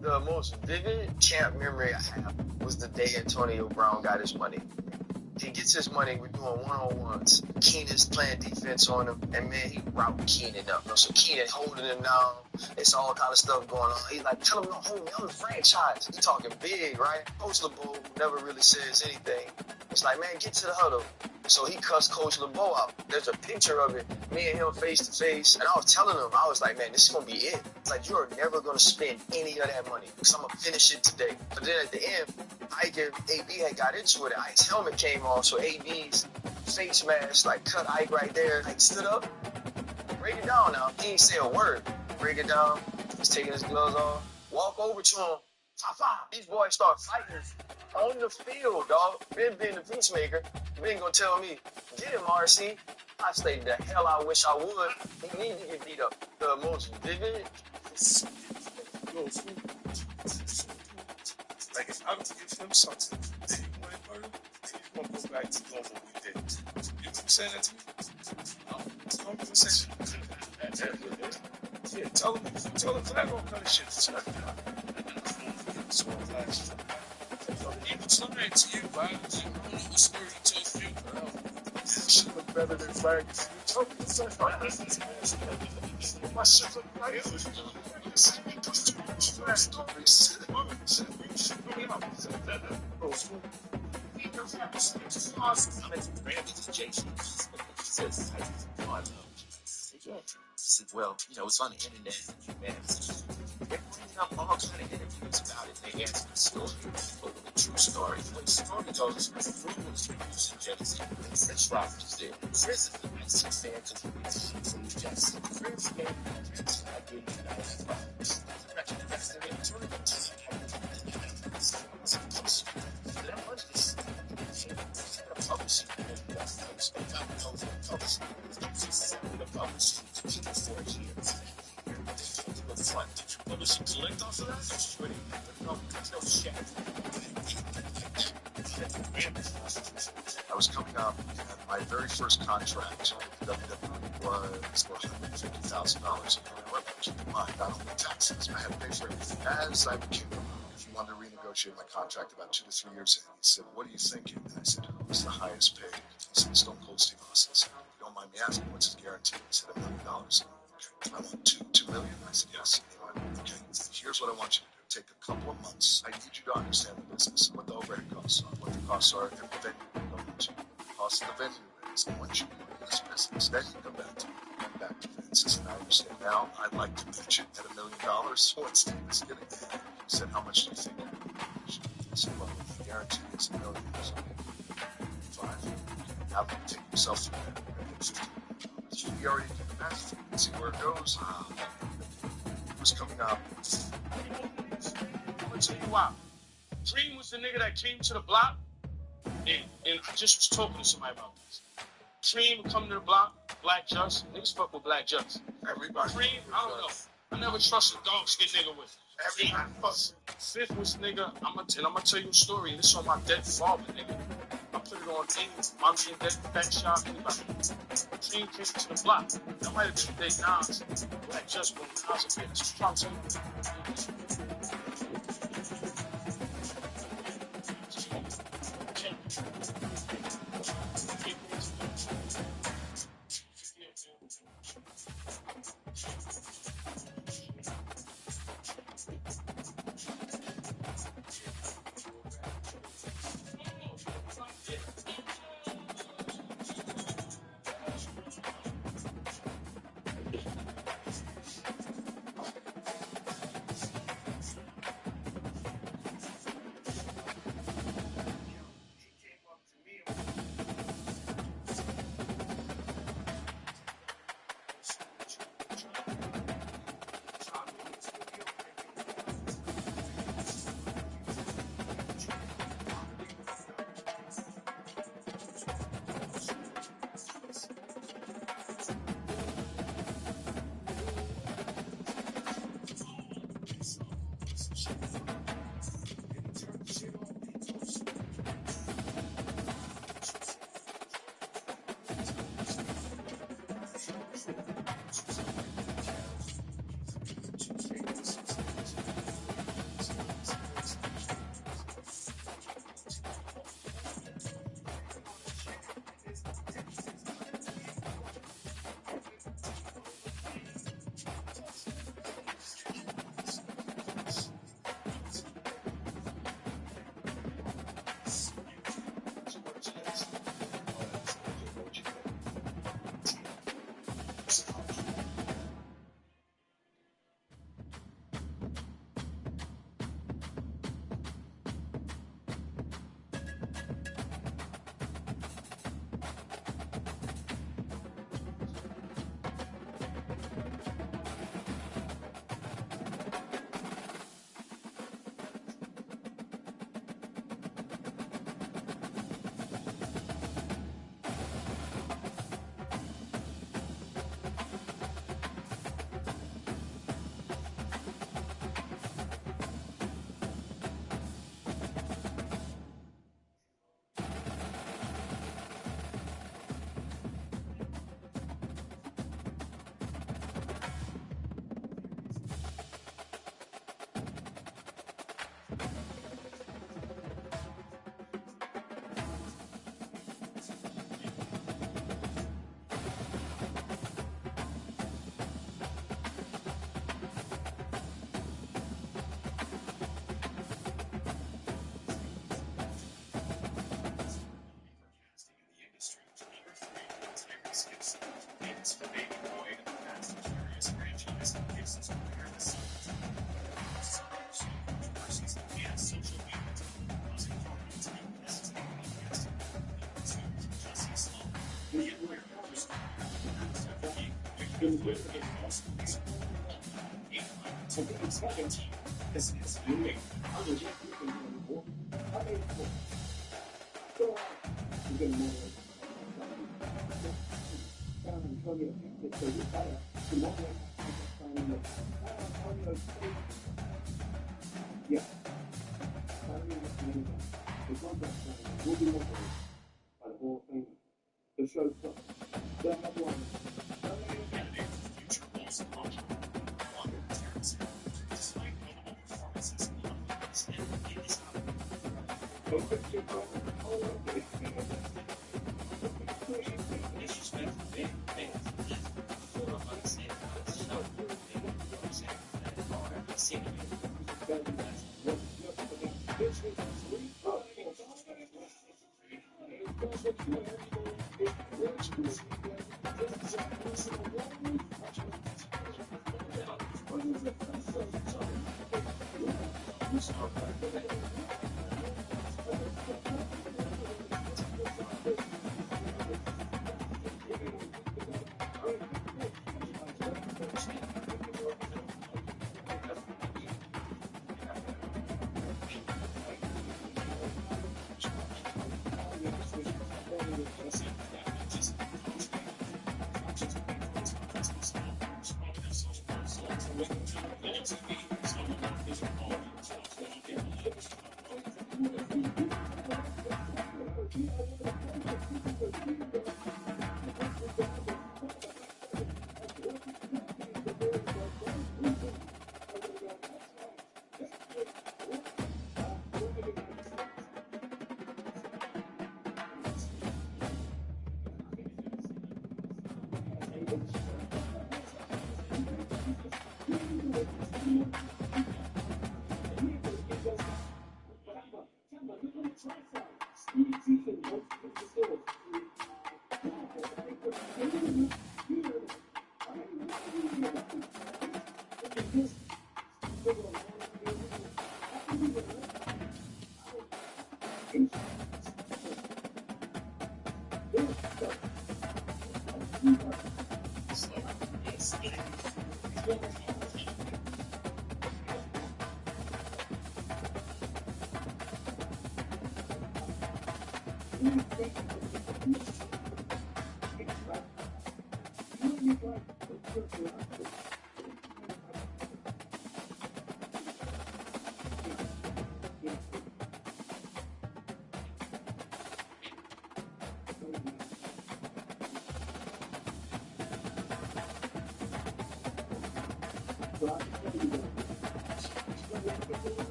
The most vivid champ memory I have was the day Antonio Brown got his money. He gets his money, we're doing one-on-ones. Keenan's playing defense on him, and man, he route Keenan up. So Keenan holding him down. It's all kind of stuff going on. He's like, tell him, no, homie, I'm the franchise. He talking big, right? Coach LeBeau never really says anything. It's like, man, get to the huddle. So he cussed Coach LeBeau out. There's a picture of it, me and him face to face. And I was telling him, I was like, man, this is going to be it. It's like, you're never going to spend any of that money because I'm going to finish it today. But then at the end, Ike and AB had got into it. Ike's helmet came off, so AB's face mask, like, cut Ike right there. Ike stood up, break it down now. He ain't say a word. Break it down. He's taking his gloves off. Walk over to him. These boys start fighting on the field, dog. Ben being the peacemaker. Ben gonna tell me, get him, RC. I say, the hell I wish I would. He needs to get beat up. The most vivid. Like, if I don't give him something that he wanted to learn, he's going to go back to doing what we did. You saying that to me? Don't even say that. Yeah, tell him flat all kind of shit. It's not so flash. He was lying to you, right? You don't know what story he told you. That shit look better than flag. You told me to say my shit look like it. He said, well, you know, it's on the internet. They're bringing up all kind of interviews about it. They asked me the story, told them the true story. The way the story goes, Fruit was producing Jay-Z. They said Schrock was there. This is the nicest fan contribution from the Jets. Chris gave me Jets. I gave you $95. That's the return. That was this. Publishing. Publishing collect off of that? No shit. I was coming up, and my very first contract with WWE was $150,000. Keep in mind, not only taxes, I had to pay for everything. As I became if you wanted to renegotiate my contract about 2 to 3 years in, he said, what are you thinking? And I said, who's the highest paid? He said, Stone Cold Steve Austin. guarantee. He said $1 million. Okay. I want $2 million. I said, yes. Okay. Here's what I want you to do. Take a couple of months. I need you to understand the business, what the overhead costs are, what the costs are if the venue will go into, what the cost of the venue is. And once you learn this business, then you come back to me and back to Vince. And I understand now. I'd like to pitch it at $1 million. So what's Davis getting? He said, how much do you think you're going to pitch? He said, well, the guarantee is $1 million. So $5. Now you take yourself through that. He already did the math. See where it goes. It was coming up. I'm gonna tell you why. Dream was the nigga that came to the block, and I just was talking to somebody about this. Dream would come to the block, Black Just, niggas fuck with Black Just. Everybody. Dream, I don't know. I never trusted dog skin nigga with. Everybody fucks. Fifth was nigga, I'm gonna tell you a story, and this on my dead father, nigga. I put it on things, Monkey and Dead Fat Shop, anybody. Dream came to the block. That might have been Big Nas, Black Just when Nas a bitch. Trying to tell you.